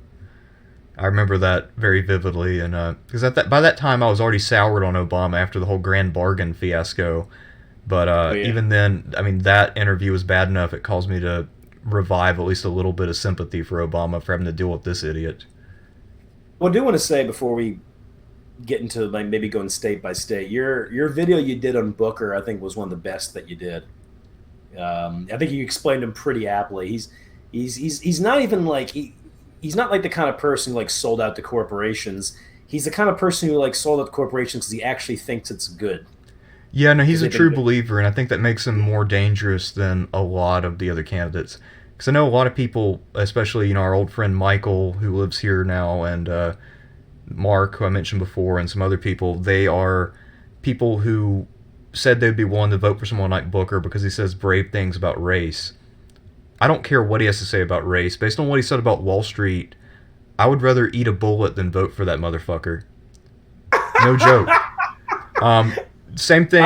Speaker 1: I remember that very vividly, and because by that time I was already soured on Obama after the whole grand bargain fiasco. But
Speaker 2: Oh yeah.
Speaker 1: even then, I mean, that interview was bad enough. It caused me to revive at least a little bit of sympathy for Obama for having to deal with this idiot.
Speaker 2: Well, I do want to say before we get into like maybe going state by state, your video you did on Booker, I think, was one of the best that you did. I think you explained him pretty aptly. He's not even like he's not like the kind of person who like sold out to corporations. He's the kind of person who like sold out to corporations because he actually thinks it's good.
Speaker 1: Yeah, no, he's a
Speaker 2: They've
Speaker 1: true
Speaker 2: been,
Speaker 1: believer, and I think that makes him more dangerous than a lot of the other candidates. Because I know a lot of people, especially our old friend Michael, who lives here now, and Mark, who I mentioned before, and some other people. They are people who said they'd be willing to vote for someone like Booker because he says brave things about race. I don't care what he has to say about race. Based on what he said about Wall Street, I would rather eat a bullet than vote for that motherfucker. No joke. Um, Same thing.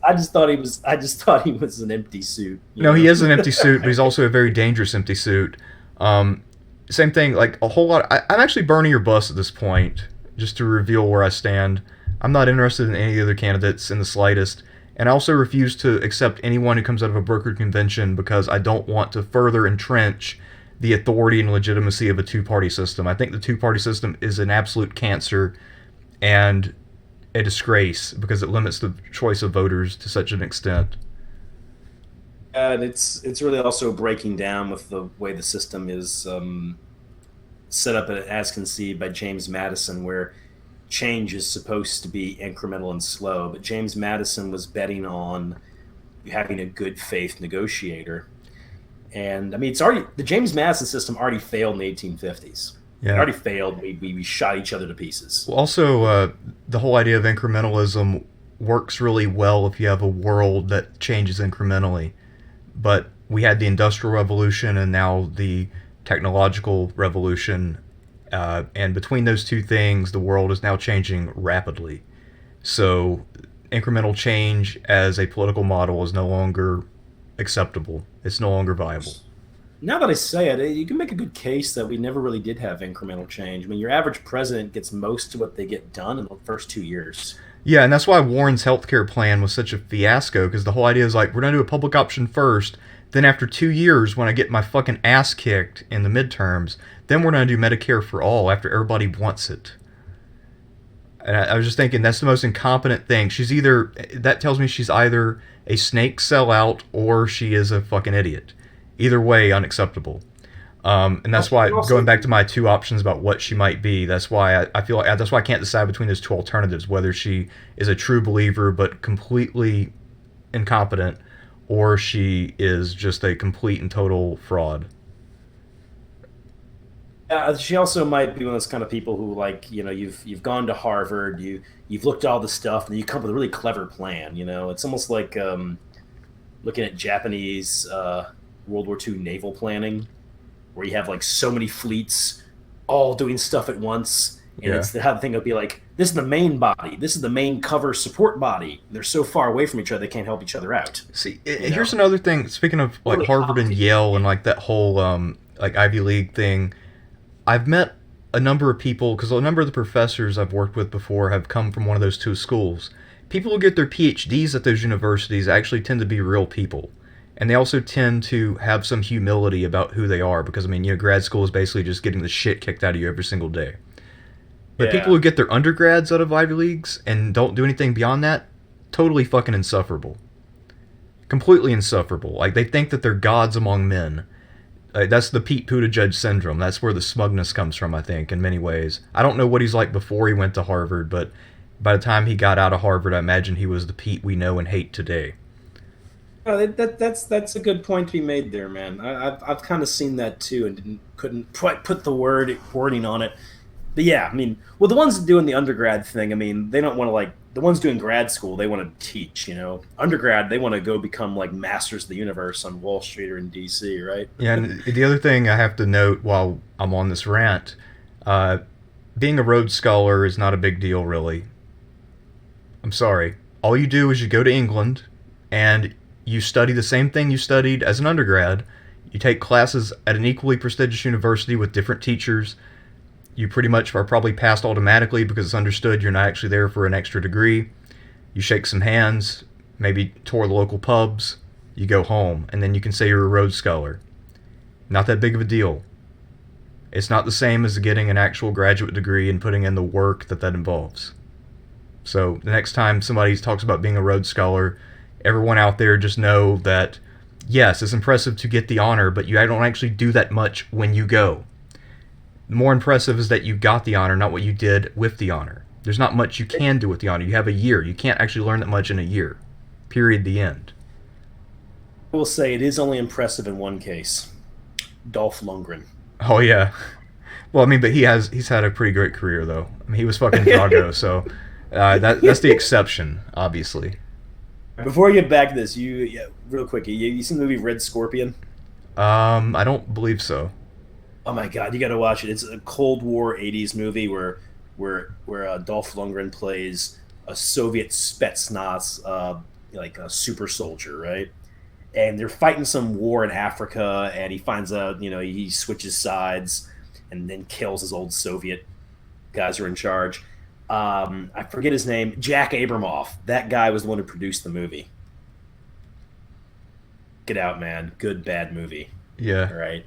Speaker 2: I just thought he was. I just thought he was an empty suit.
Speaker 1: No, he is an empty suit, but he's also a very dangerous empty suit. Same thing, like a whole lot. I'm actually burning your bus at this point, just to reveal where I stand. I'm not interested in any of the other candidates in the slightest, and I also refuse to accept anyone who comes out of a brokered convention because I don't want to further entrench the authority and legitimacy of a two-party system. I think the two-party system is an absolute cancer and a disgrace because it limits the choice of voters to such an extent.
Speaker 2: And it's really also breaking down with the way the system is set up as conceived by James Madison, where change is supposed to be incremental and slow. But James Madison was betting on having a good faith negotiator. And I mean, the James Madison system already failed in the 1850s.
Speaker 1: Yeah.
Speaker 2: It already failed. We shot each other to pieces.
Speaker 1: Well, also, the whole idea of incrementalism works really well if you have a world that changes incrementally. But we had the Industrial Revolution and now the technological revolution, and between those two things, the world is now changing rapidly. So incremental change as a political model is no longer acceptable. It's no longer viable.
Speaker 2: Now that I say it, you can make a good case that we never really did have incremental change. I mean, your average president gets most of what they get done in the first 2 years.
Speaker 1: Yeah, and that's why Warren's healthcare plan was such a fiasco, because the whole idea is like, we're going to do a public option first, then after 2 years, when I get my fucking ass kicked in the midterms, then we're going to do Medicare for all after everybody wants it. And I was just thinking that's the most incompetent thing. That tells me she's either a snake sellout or she is a fucking idiot. Either way, unacceptable. And that's why, going back to my two options about what she might be, that's why I feel like that's why I can't decide between those two alternatives, whether she is a true believer but completely incompetent, or she is just a complete and total fraud.
Speaker 2: She also might be one of those kind of people who, like, you've gone to Harvard, you've looked at all the stuff, and you come up with a really clever plan. It's almost like looking at Japanese World War II naval planning, where you have like so many fleets all doing stuff at once, and it's how the thing would be like, this is the main body, this is the main cover support body. They're so far away from each other they can't help each other out.
Speaker 1: See, here's another thing. Speaking of like Harvard and Yale and like that whole like Ivy League thing, I've met a number of people, because a number of the professors I've worked with before have come from one of those two schools. People who get their PhDs at those universities actually tend to be real people. And they also tend to have some humility about who they are, because, I mean, grad school is basically just getting the shit kicked out of you every single day. But people who get their undergrads out of Ivy Leagues and don't do anything beyond that, totally fucking insufferable. Completely insufferable. Like, they think that they're gods among men. That's the Pete Buttigieg syndrome. That's where the smugness comes from, I think, in many ways. I don't know what he's like before he went to Harvard, but by the time he got out of Harvard, I imagine he was the Pete we know and hate today.
Speaker 2: That's a good point to be made there, man. I've kind of seen that too, and couldn't quite put the wording on it. But yeah, I mean, well, the ones doing the undergrad thing, I mean, they don't want to, like, the ones doing grad school, they want to teach, Undergrad, they want to go become like masters of the universe on Wall Street or in DC, right?
Speaker 1: Yeah, and the other thing I have to note while I'm on this rant, being a Rhodes Scholar is not a big deal, really. I'm sorry. All you do is you go to England and you study the same thing you studied as an undergrad. You take classes at an equally prestigious university with different teachers. You pretty much are probably passed automatically because it's understood you're not actually there for an extra degree. You shake some hands, maybe tour the local pubs, you go home, and then you can say you're a Rhodes Scholar. Not that big of a deal. It's not the same as getting an actual graduate degree and putting in the work that involves. So the next time somebody talks about being a Rhodes Scholar, everyone out there just know that, yes, it's impressive to get the honor, but you don't actually do that much when you go. More impressive is that you got the honor, not what you did with the honor. There's not much you can do with the honor. You have a year. You can't actually learn that much in a year. Period. The end.
Speaker 2: I will say it is only impressive in one case. Dolph Lundgren.
Speaker 1: Oh, yeah. Well, I mean, but he's had a pretty great career, though. I mean, he was fucking Drago, so that's the exception, obviously.
Speaker 2: Before we get back to this, real quick, you seen the movie Red Scorpion?
Speaker 1: I don't believe so.
Speaker 2: Oh my god, you got to watch it. It's a Cold War '80s movie where Dolph Lundgren plays a Soviet Spetsnaz, like a super soldier, right? And they're fighting some war in Africa, and he finds out, he switches sides, and then kills his old Soviet guys who are in charge. I forget his name. Jack Abramoff. That guy was the one who produced the movie. Get out, man. Good, bad movie.
Speaker 1: Yeah.
Speaker 2: All right.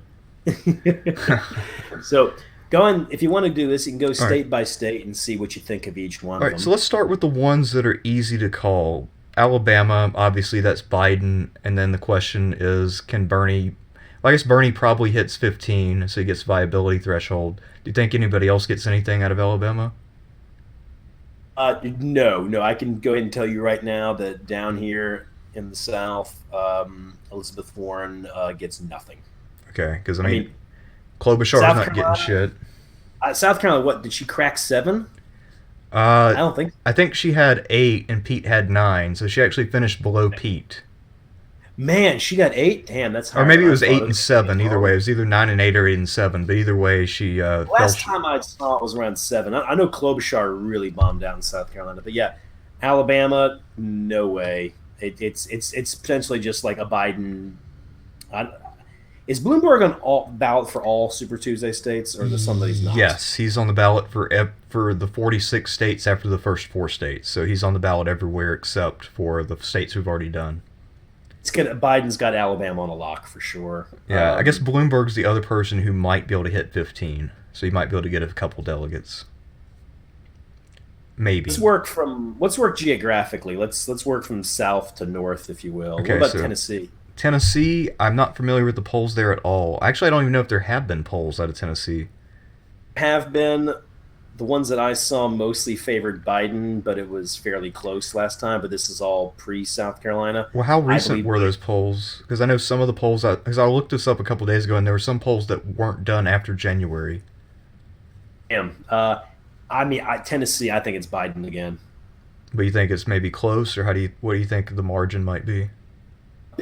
Speaker 2: So, if you want to do this, you can go state by state and see what you think of each one.
Speaker 1: All right, so let's start with the ones that are easy to call. Alabama, obviously, that's Biden. And then the question is, can Bernie... Well, I guess Bernie probably hits 15, so he gets viability threshold. Do you think anybody else gets anything out of Alabama?
Speaker 2: No. I can go ahead and tell you right now that down here in the South, Elizabeth Warren gets nothing.
Speaker 1: Okay, because I mean Klobuchar's not getting shit.
Speaker 2: South Carolina, what, did she crack 7? I don't think.
Speaker 1: I think she had 8 and Pete had 9, so she actually finished below Pete.
Speaker 2: Man, she got 8? Damn, that's hard.
Speaker 1: Or maybe it was 8 and 7. Either way, it was either 9 and 8 or 8 and 7. But either way, she.
Speaker 2: Last time I saw it was around 7. I know Klobuchar really bombed out in South Carolina, but yeah, Alabama, no way. It's potentially just like a Biden. Is Bloomberg on ballot for all Super Tuesday states, or is there some that he's not?
Speaker 1: Yes, he's on the ballot for the 46 states after the first 4 states. So he's on the ballot everywhere except for the states we've already done.
Speaker 2: Biden's got Alabama on a lock for sure.
Speaker 1: Yeah, I guess Bloomberg's the other person who might be able to hit 15, so he might be able to get a couple delegates. maybe.
Speaker 2: Let's work geographically. Let's work from south to north, if you will. What
Speaker 1: Okay,
Speaker 2: about
Speaker 1: so
Speaker 2: Tennessee?
Speaker 1: Tennessee, I'm not familiar with the polls there at all. Actually, I don't even know if there have been polls out of Tennessee.
Speaker 2: Have been the ones that I saw mostly favored Biden, but it was fairly close last time. But this is all pre South Carolina.
Speaker 1: Well, how
Speaker 2: I
Speaker 1: recent
Speaker 2: believe
Speaker 1: were
Speaker 2: Biden.
Speaker 1: those polls? Because I know some of the polls, because I looked this up a couple days ago, and there were some polls that weren't done after January.
Speaker 2: Am. Tennessee. I think it's Biden again.
Speaker 1: But you think it's maybe close, or what do you think the margin might be?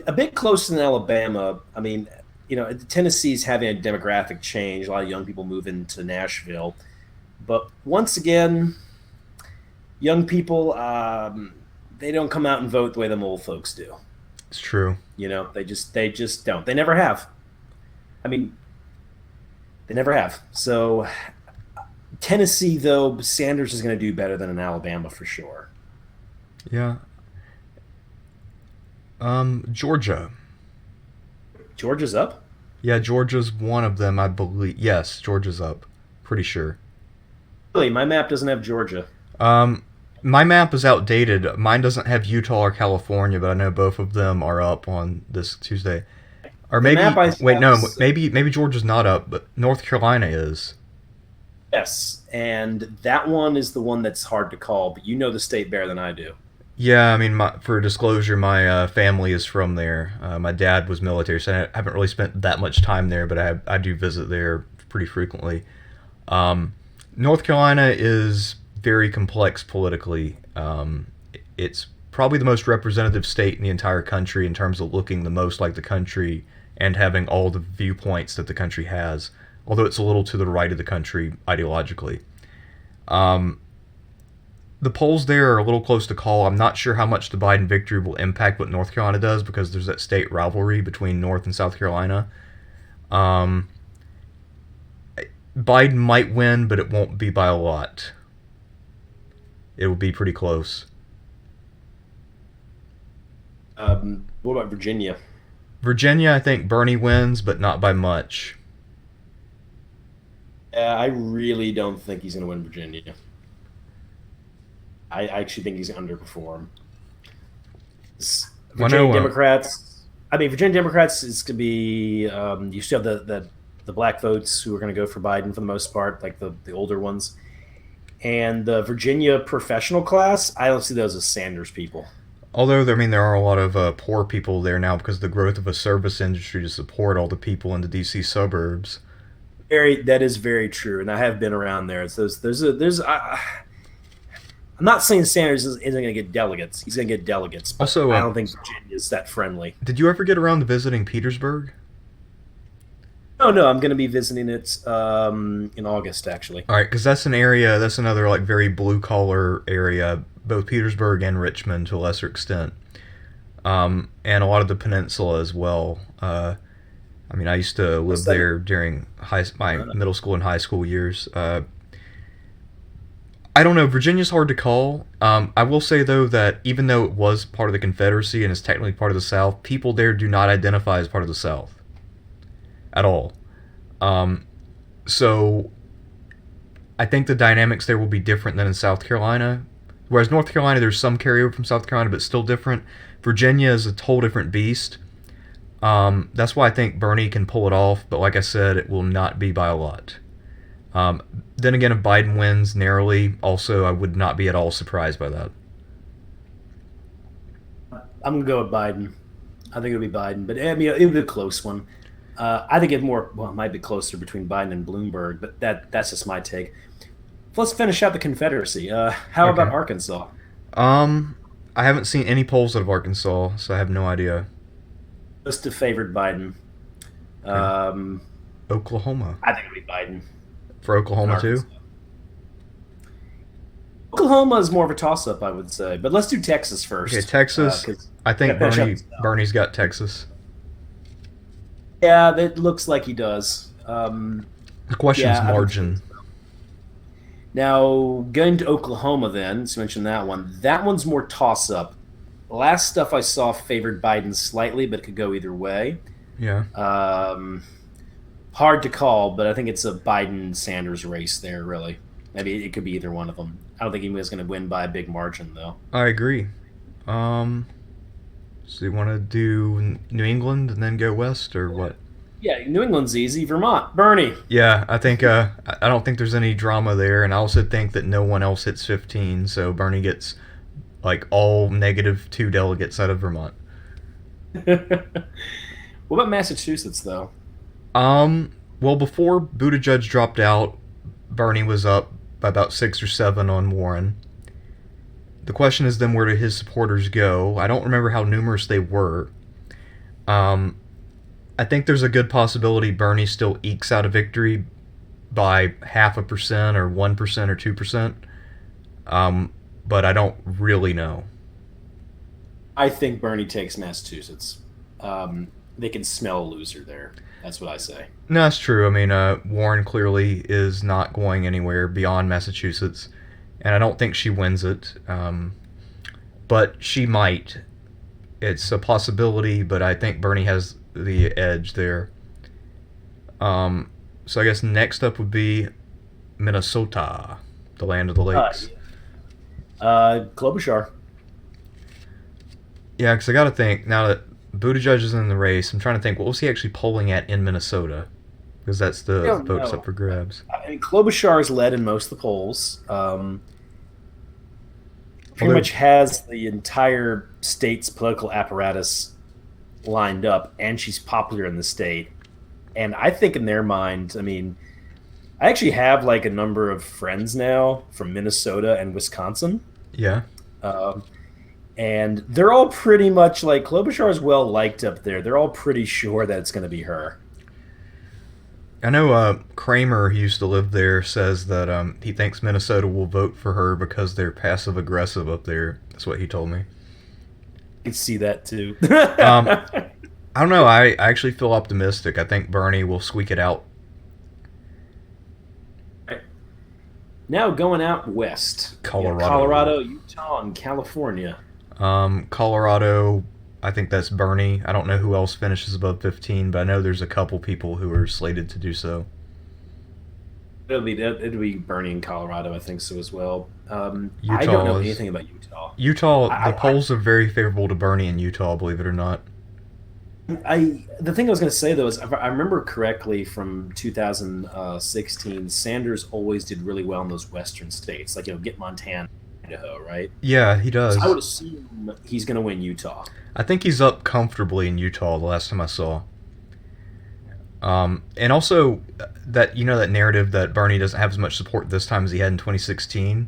Speaker 2: A bit closer than Alabama. Tennessee's having a demographic change. A lot of young people move into Nashville, but once again, young people they don't come out and vote the way them old folks do.
Speaker 1: It's true.
Speaker 2: They just don't. They never have. I mean, they never have. So Tennessee, though, Sanders is going to do better than in Alabama for sure.
Speaker 1: Yeah. Georgia.
Speaker 2: Georgia's up.
Speaker 1: Yeah, Georgia's one of them, I believe. Yes, Georgia's up. Pretty sure.
Speaker 2: Really, my map doesn't have Georgia.
Speaker 1: Um, my map is outdated. Mine doesn't have Utah or California, but I know both of them are up on this Tuesday. Or
Speaker 2: The
Speaker 1: maybe
Speaker 2: map I
Speaker 1: wait,
Speaker 2: have
Speaker 1: no,
Speaker 2: is
Speaker 1: maybe Georgia's not up, but North Carolina is.
Speaker 2: yes, and that one is the one that's hard to call. But you know the state better than I do.
Speaker 1: Yeah, I mean, for disclosure, my family is from there. My dad was military, so I haven't really spent that much time there, but I do visit there pretty frequently. Um, North Carolina is very complex politically. It's probably the most representative state in the entire country in terms of looking the most like the country and having all the viewpoints that the country has, although it's a little to the right of the country ideologically. Um, the polls there are a little close to call. I'm not sure how much the Biden victory will impact what North Carolina does because there's that state rivalry between North and South Carolina. Um, Biden might win, but it won't be by a lot. It will be pretty close.
Speaker 2: What about Virginia?
Speaker 1: Virginia, I think Bernie wins, but not by much.
Speaker 2: I really don't think he's going to win Virginia. I actually think he's going to underperform.
Speaker 1: I know,
Speaker 2: Virginia Democrats is going to be. You still have the black votes who are going to go for Biden for the most part, like the older ones, and the Virginia professional class. I don't see those as Sanders people.
Speaker 1: although I mean there are a lot of poor people there now because of the growth of a service industry to support all the people in the DC suburbs.
Speaker 2: That is very true, and I have been around there. It's I'm not saying Sanders isn't going to get delegates. He's going to get delegates, but
Speaker 1: Also,
Speaker 2: I don't think Virginia is that friendly.
Speaker 1: did you ever get around to visiting Petersburg?
Speaker 2: No, I'm going to be visiting it in August, actually.
Speaker 1: All right, because that's another like very blue collar area, both Petersburg and Richmond to a lesser extent, and a lot of the peninsula as well. I mean, I used to live there during my middle school and high school years. I don't know. Virginia's hard to call. I will say though that even though it was part of the Confederacy and is technically part of the South, people there do not identify as part of the South at all. So I think the dynamics there will be different than in South Carolina. Whereas North Carolina, there's some carryover from South Carolina, but still different. Virginia is a whole different beast. That's why I think Bernie can pull it off, but like I said, it will not be by a lot. Then again, if Biden wins narrowly, also I would not be at all surprised by that.
Speaker 2: I'm going to go with Biden. I think it'll be Biden, but I mean, it'll be a close one. I think it might be closer between Biden and Bloomberg, but that's just my take. Let's finish out the Confederacy. How about
Speaker 1: Okay.
Speaker 2: Arkansas?
Speaker 1: I haven't seen any polls out of Arkansas, so I have no idea.
Speaker 2: Just have favored Biden.
Speaker 1: Oklahoma.
Speaker 2: I think it'll be Biden.
Speaker 1: For Oklahoma too?
Speaker 2: Arkansas. Oklahoma is more of a toss-up, I would say. But let's do Texas first.
Speaker 1: Okay, Texas.
Speaker 2: 'Cause
Speaker 1: I think
Speaker 2: gotta finish up.
Speaker 1: Bernie's got Texas.
Speaker 2: Yeah, that looks like he does.
Speaker 1: The question's
Speaker 2: Yeah, I would
Speaker 1: margin.
Speaker 2: think so. Now, going to Oklahoma then, so you mentioned that one. That one's more toss-up. Last stuff I saw favored Biden slightly, but it could go either way.
Speaker 1: Yeah.
Speaker 2: Hard to call, but I think it's a Biden-Sanders race there, really. Maybe it could be either one of them. I don't think he was going to win by a big margin, though.
Speaker 1: I agree. Um, so you want to do New England and then go west, or what?
Speaker 2: Yeah, New England's easy. Vermont, Bernie.
Speaker 1: Yeah, I think I don't think there's any drama there, and I also think that no one else hits 15, so Bernie gets like all -2 delegates out of Vermont.
Speaker 2: What about Massachusetts, though?
Speaker 1: Well, before Buttigieg dropped out, Bernie was up by about 6 or 7 on Warren. The question is then where do his supporters go? I don't remember how numerous they were. Um, I think there's a good possibility Bernie still ekes out a victory by 0.5% or 1% or 2%. But I don't really know.
Speaker 2: I think Bernie takes Massachusetts. They can smell a loser there. That's what I say.
Speaker 1: No, that's true. I mean, Warren clearly is not going anywhere beyond Massachusetts, and I don't think she wins it. But she might. It's a possibility, but I think Bernie has the edge there. So I guess next up would be Minnesota, the land of the lakes.
Speaker 2: Klobuchar.
Speaker 1: Yeah, because I got to think now that Buttigieg is in the race. I'm trying to think what was he actually polling at in Minnesota, because that's the votes up for grabs.
Speaker 2: I mean, Klobuchar's led in most of the polls. Pretty much has the entire state's political apparatus lined up, and she's popular in the state. And I think in their mind, I mean, I actually have like a number of friends now from Minnesota and Wisconsin.
Speaker 1: Yeah.
Speaker 2: And they're all pretty much like Klobuchar is well liked up there. They're all pretty sure that it's going to be her.
Speaker 1: I know Kramer, who used to live there, says that he thinks Minnesota will vote for her because they're passive aggressive up there. That's what he told me.
Speaker 2: I can see that too.
Speaker 1: I don't know. I actually feel optimistic. I think Bernie will squeak it out.
Speaker 2: Now going out west. Colorado, Utah, and California.
Speaker 1: Colorado, I think that's Bernie. I don't know who else finishes above 15, but I know there's a couple people who are slated to do so.
Speaker 2: It'll be Bernie in Colorado, I think so as well.
Speaker 1: Utah
Speaker 2: I don't know anything about Utah.
Speaker 1: The polls are very favorable to Bernie in Utah, believe it or not.
Speaker 2: The thing I was going to say though is if I remember correctly from 2016, Sanders always did really well in those western states, like get Montana, Idaho, right?
Speaker 1: Yeah, he does.
Speaker 2: So I would assume he's going to win Utah.
Speaker 1: I think he's up comfortably in Utah the last time I saw. And also that that narrative that Bernie doesn't have as much support this time as he had in 2016.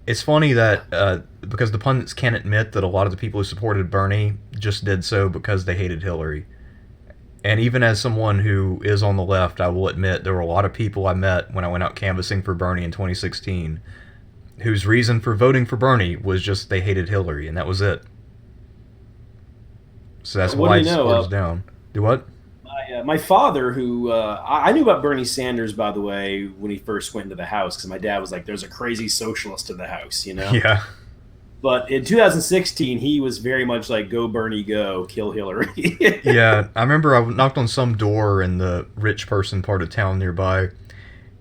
Speaker 1: It's funny that because the pundits can't admit that a lot of the people who supported Bernie just did so because they hated Hillary. And even as someone who is on the left, I will admit there were a lot of people I met when I went out canvassing for Bernie in 2016 whose reason for voting for Bernie was just they hated Hillary, and that was it. So that's why his score's down. Do what?
Speaker 2: My father, who I knew about Bernie Sanders, by the way, when he first went into the House, because my dad was like, "There's a crazy socialist in the House,"
Speaker 1: Yeah.
Speaker 2: But in 2016, he was very much like, "Go Bernie, go, kill Hillary."
Speaker 1: Yeah, I remember I knocked on some door in the rich person part of town nearby,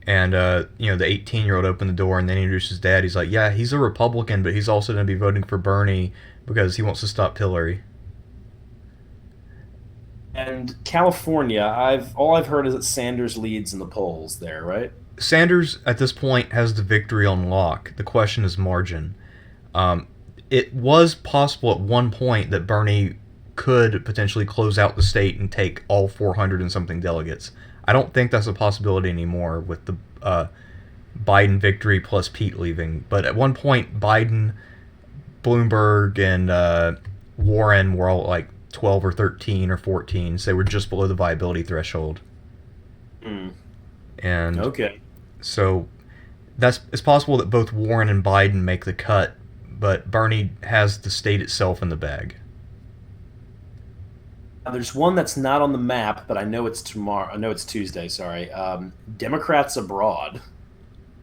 Speaker 1: and the 18-year-old opened the door and then he introduced his dad. He's like, "Yeah, he's a Republican, but he's also going to be voting for Bernie because he wants to stop Hillary."
Speaker 2: And California, all I've heard is that Sanders leads in the polls there, right?
Speaker 1: Sanders, at this point, has the victory on lock. The question is margin. It was possible at one point that Bernie could potentially close out the state and take all 400 and something delegates. I don't think that's a possibility anymore with the Biden victory plus Pete leaving. But at one point, Biden, Bloomberg, and Warren were all like 12 or 13 or 14, so they were just below the viability threshold. And
Speaker 2: okay,
Speaker 1: so it's possible that both Warren and Biden make the cut, but Bernie has the state itself in the bag.
Speaker 2: There's one that's not on the map, but I know it's tomorrow. I know it's Tuesday. Sorry, Democrats abroad.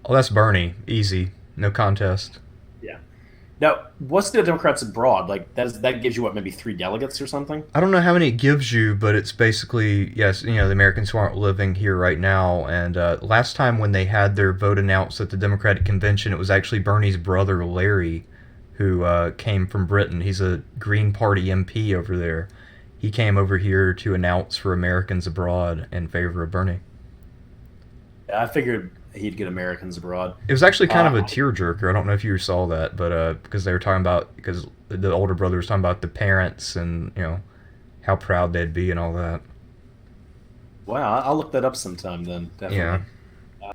Speaker 1: Oh, that's Bernie. Easy, no contest.
Speaker 2: Yeah. Now, what's the Democrats abroad? Like that gives you what, maybe 3 delegates or something?
Speaker 1: I don't know how many it gives you, but it's basically, yes, the Americans who aren't living here right now. And last time when they had their vote announced at the Democratic convention, it was actually Bernie's brother Larry, who came from Britain. He's a Green Party MP over there. He came over here to announce for Americans abroad in favor of Bernie.
Speaker 2: Yeah, I figured he'd get Americans abroad.
Speaker 1: It was actually kind of a tearjerker. I don't know if you saw that, but because they were talking about, because the older brother was talking about the parents and how proud they'd be and all that.
Speaker 2: Wow, I'll look that up sometime then. Definitely.
Speaker 1: Yeah.
Speaker 2: I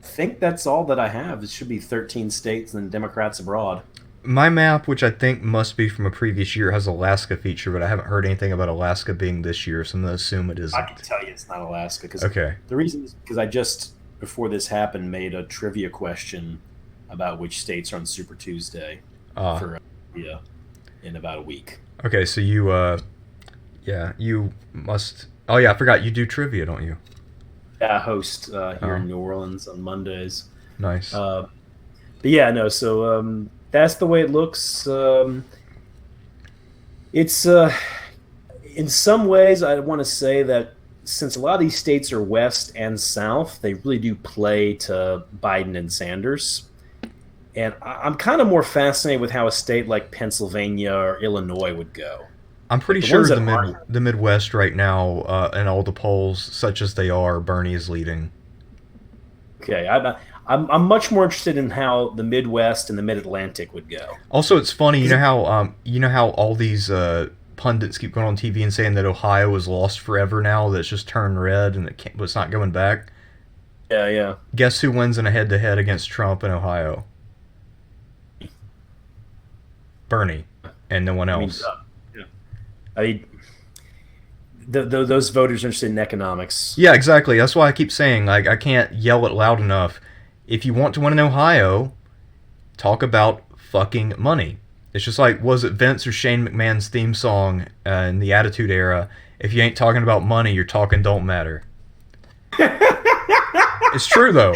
Speaker 2: think that's all that I have. It should be 13 states and Democrats abroad.
Speaker 1: My map, which I think must be from a previous year, has Alaska feature, but I haven't heard anything about Alaska being this year, so I'm going to assume it isn't.
Speaker 2: I can tell you it's not Alaska.
Speaker 1: Okay.
Speaker 2: The reason is because I just, before this happened, made a trivia question about which states are on Super Tuesday for in about a week.
Speaker 1: Okay, so you must. Oh yeah, I forgot you do trivia, don't you?
Speaker 2: Yeah, I host here in New Orleans on Mondays.
Speaker 1: Nice.
Speaker 2: But yeah, no. So that's the way it looks. It's in some ways, I want to say that since a lot of these states are west and south, they really do play to Biden and Sanders. And I'm kind of more fascinated with how a state like Pennsylvania or Illinois would go.
Speaker 1: I'm pretty sure the Midwest right now, in all the polls, such as they are, Bernie is leading.
Speaker 2: Okay, I'm much more interested in how the Midwest and the Mid-Atlantic would go.
Speaker 1: Also, it's funny, you know how all these pundits keep going on TV and saying that Ohio is lost forever now, that it's just turned red and it's not going back.
Speaker 2: Yeah, yeah.
Speaker 1: Guess who wins in a head-to-head against Trump in Ohio? Bernie, and no one else.
Speaker 2: I mean, those voters are interested in economics.
Speaker 1: Yeah, exactly. That's why I keep saying, like, I can't yell it loud enough. If you want to win in Ohio, talk about fucking money. It's just like, was it Vince or Shane McMahon's theme song in the Attitude Era? If you ain't talking about money, you're talking don't matter. It's true, though.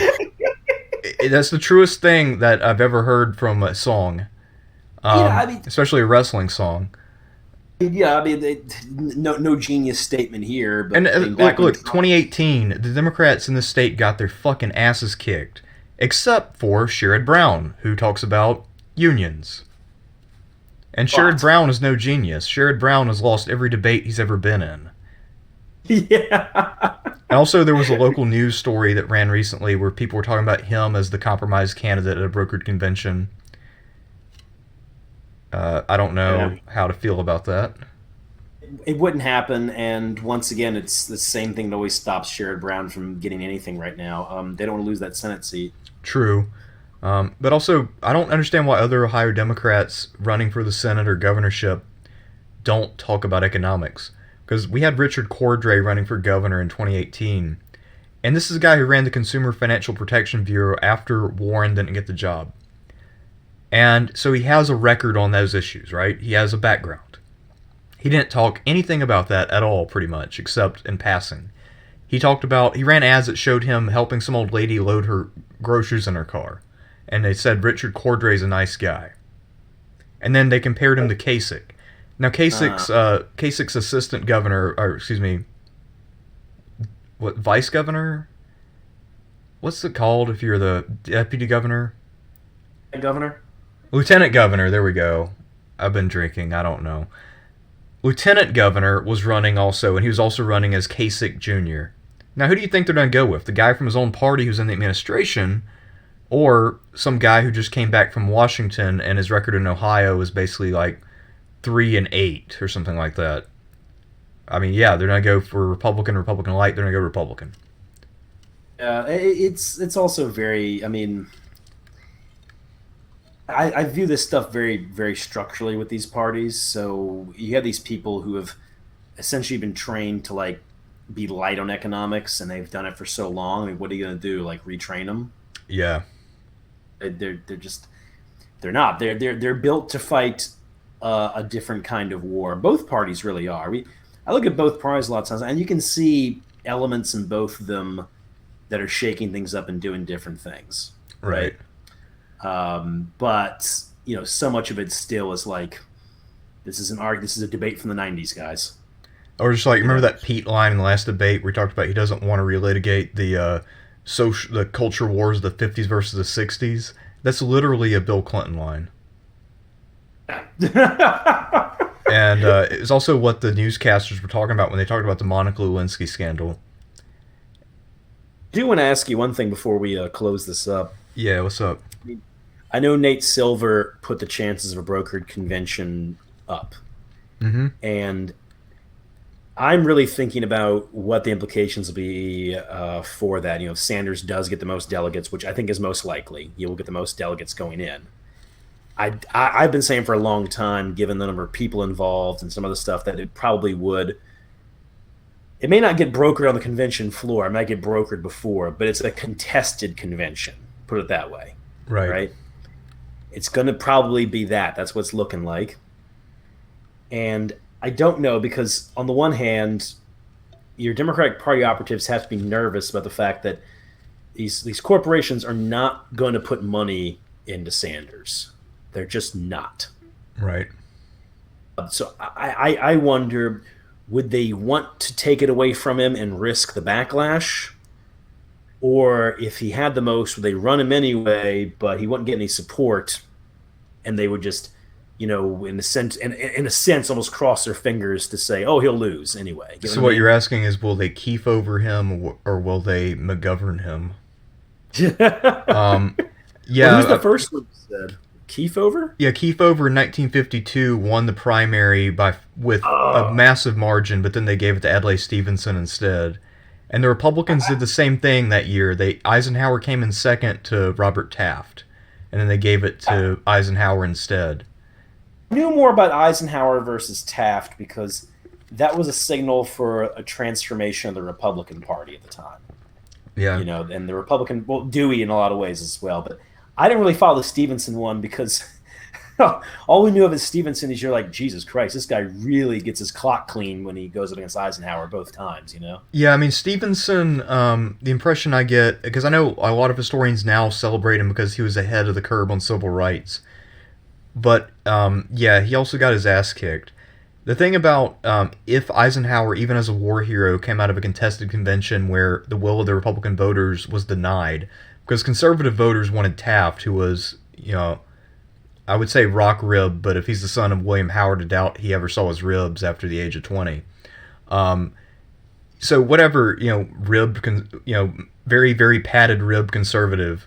Speaker 1: That's the truest thing that I've ever heard from a song.
Speaker 2: Yeah, I mean,
Speaker 1: especially a wrestling song.
Speaker 2: Yeah, I mean, no genius statement here. But
Speaker 1: and look, 2018, the Democrats in the state got their fucking asses kicked. Except for Sherrod Brown, who talks about unions. And Sherrod Brown is no genius. Sherrod Brown has lost every debate he's ever been in.
Speaker 2: Yeah.
Speaker 1: And also, there was a local news story that ran recently where people were talking about him as the compromise candidate at a brokered convention. I don't know how to feel about that.
Speaker 2: It wouldn't happen, and once again, it's the same thing that always stops Sherrod Brown from getting anything right now. They don't want to lose that Senate seat.
Speaker 1: True. But also, I don't understand why other Ohio Democrats running for the Senate or governorship don't talk about economics. Because we had Richard Cordray running for governor in 2018, and this is a guy who ran the Consumer Financial Protection Bureau after Warren didn't get the job. And so he has a record on those issues, right? He has a background. He didn't talk anything about that at all, pretty much, except in passing. He ran ads that showed him helping some old lady load her groceries in her car. And they said Richard Cordray's a nice guy. And then they compared him to Kasich. Now, Kasich's assistant governor, or excuse me, vice governor? What's it called if you're the deputy governor?
Speaker 2: Governor?
Speaker 1: Lieutenant governor, there we go. I've been drinking, I don't know. Lieutenant governor was running also, and he was also running as Kasich Jr. Now, who do you think they're going to go with? The guy from his own party who's in the administration, or some guy who just came back from Washington and his record in Ohio is basically like 3-8 or something like that? I mean, yeah, they're going to go for Republican light. They're going to go Republican.
Speaker 2: It's also very, I mean, I view this stuff very, very structurally with these parties. So you have these people who have essentially been trained to like be light on economics, and they've done it for so long. I mean, what are you going to do? Like retrain them?
Speaker 1: Yeah,
Speaker 2: they're not. They're built to fight a different kind of war. Both parties really are. I look at both parties a lot of times, and you can see elements in both of them that are shaking things up and doing different things.
Speaker 1: Right.
Speaker 2: But so much of it still is like this is a debate from the '90s, guys.
Speaker 1: Or just like
Speaker 2: You
Speaker 1: remember
Speaker 2: know,
Speaker 1: that Pete line in the last debate where he talked about he doesn't want to relitigate the culture wars of the '50s versus the '60s. That's literally a Bill Clinton line. And it's also what the newscasters were talking about when they talked about the Monica Lewinsky scandal.
Speaker 2: I do want to ask you one thing before we close this up.
Speaker 1: Yeah, what's up?
Speaker 2: I know Nate Silver put the chances of a brokered convention up,
Speaker 1: Mm-hmm.
Speaker 2: and I'm really thinking about what the implications will be for that. If Sanders does get the most delegates, which I think is most likely, he will get the most delegates going in. I've been saying for a long time, given the number of people involved and some other stuff, that it probably would. It may not get brokered on the convention floor. It might get brokered before, but it's a contested convention. Put it that way,
Speaker 1: Right.
Speaker 2: right? It's going to probably be that. That's what it's looking like. And I don't know, because on the one hand, your Democratic Party operatives have to be nervous about the fact that these corporations are not going to put money into Sanders. They're just not.
Speaker 1: Right.
Speaker 2: So I wonder, would they want to take it away from him and risk the backlash? Or if he had the most, would they run him anyway, but he wouldn't get any support, and they would just, in a sense, almost cross their fingers to say, "Oh, he'll lose anyway."
Speaker 1: So what you're asking is, will they keep over him or will they McGovern him? Yeah.
Speaker 2: Well, who's the first one you said? Kefauver?
Speaker 1: Yeah, Kefauver in 1952 won the primary with a massive margin, but then they gave it to Adlai Stevenson instead. And the Republicans did the same thing that year. Eisenhower came in second to Robert Taft, and then they gave it to Eisenhower instead.
Speaker 2: I knew more about Eisenhower versus Taft because that was a signal for a transformation of the Republican Party at the time.
Speaker 1: Yeah.
Speaker 2: And the Republican, well, Dewey in a lot of ways as well. But I didn't really follow the Stevenson one because all we knew of is Stevenson is you're like, Jesus Christ, this guy really gets his clock clean when he goes up against Eisenhower both times,
Speaker 1: Yeah, I mean, Stevenson, the impression I get, because I know a lot of historians now celebrate him because he was ahead of the curve on civil rights. But, yeah, he also got his ass kicked. The thing about if Eisenhower, even as a war hero, came out of a contested convention where the will of the Republican voters was denied, because conservative voters wanted Taft, who was, I would say rock rib, but if he's the son of William Howard, I doubt he ever saw his ribs after the age of 20. So whatever, very, very padded rib conservative,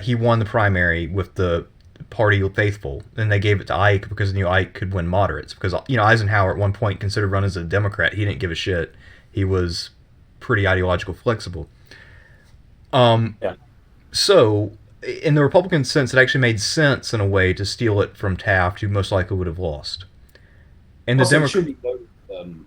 Speaker 1: he won the primary with the party faithful. Then they gave it to Ike because they knew Ike could win moderates. Because, Eisenhower at one point considered running as a Democrat. He didn't give a shit. He was pretty ideological flexible.
Speaker 2: Yeah.
Speaker 1: So, in the Republican sense, it actually made sense in a way to steal it from Taft, who most likely would have lost. And the Democrats.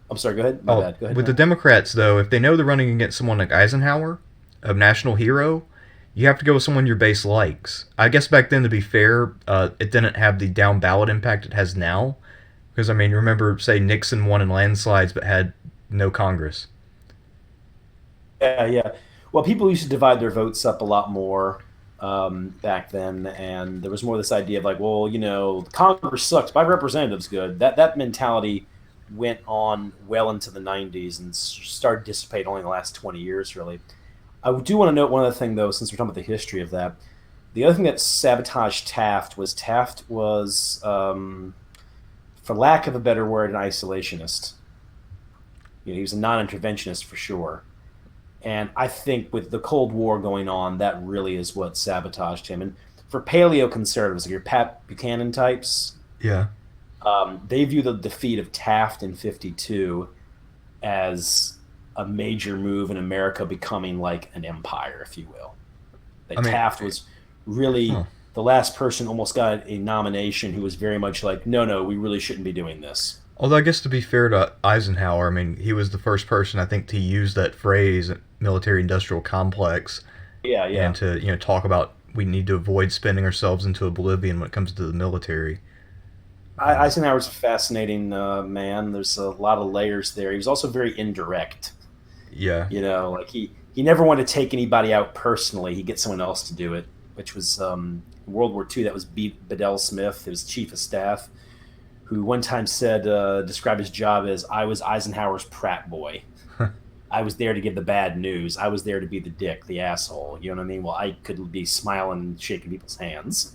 Speaker 2: I'm sorry. Go ahead. My bad. Go ahead.
Speaker 1: With the Democrats, though, if they know they're running against someone like Eisenhower, a national hero, you have to go with someone your base likes. I guess back then, to be fair, it didn't have the down ballot impact it has now. Because, remember, say, Nixon won in landslides but had no Congress.
Speaker 2: Yeah. Well, people used to divide their votes up a lot more back then, and there was more this idea of like, well, Congress sucks, my representative's good. That mentality went on well into the 90s and started to dissipate only in the last 20 years, really. I do want to note one other thing, though, since we're talking about the history of that. The other thing that sabotaged Taft was, for lack of a better word, an isolationist. He was a non-interventionist for sure. And I think with the Cold War going on, that really is what sabotaged him. And for paleo-conservatives, like your Pat Buchanan types,
Speaker 1: Yeah.
Speaker 2: They view the defeat of Taft in '52 as a major move in America becoming like an empire, if you will. Taft was really the last person almost got a nomination who was very much like, no, we really shouldn't be doing this.
Speaker 1: Although I guess to be fair to Eisenhower, he was the first person, I think, to use that phrase, military-industrial complex.
Speaker 2: Yeah.
Speaker 1: And to, talk about we need to avoid spending ourselves into oblivion when it comes to the military.
Speaker 2: Eisenhower's a fascinating man. There's a lot of layers there. He was also very indirect.
Speaker 1: Yeah.
Speaker 2: Like he never wanted to take anybody out personally. He'd get someone else to do it. which was World War II. That was Bedell Smith, his chief of staff, who one time said, described his job as, "I was Eisenhower's Pratt boy. I was there to give the bad news. I was there to be the dick, the asshole." You know what I mean? Well, I could be smiling and shaking people's hands.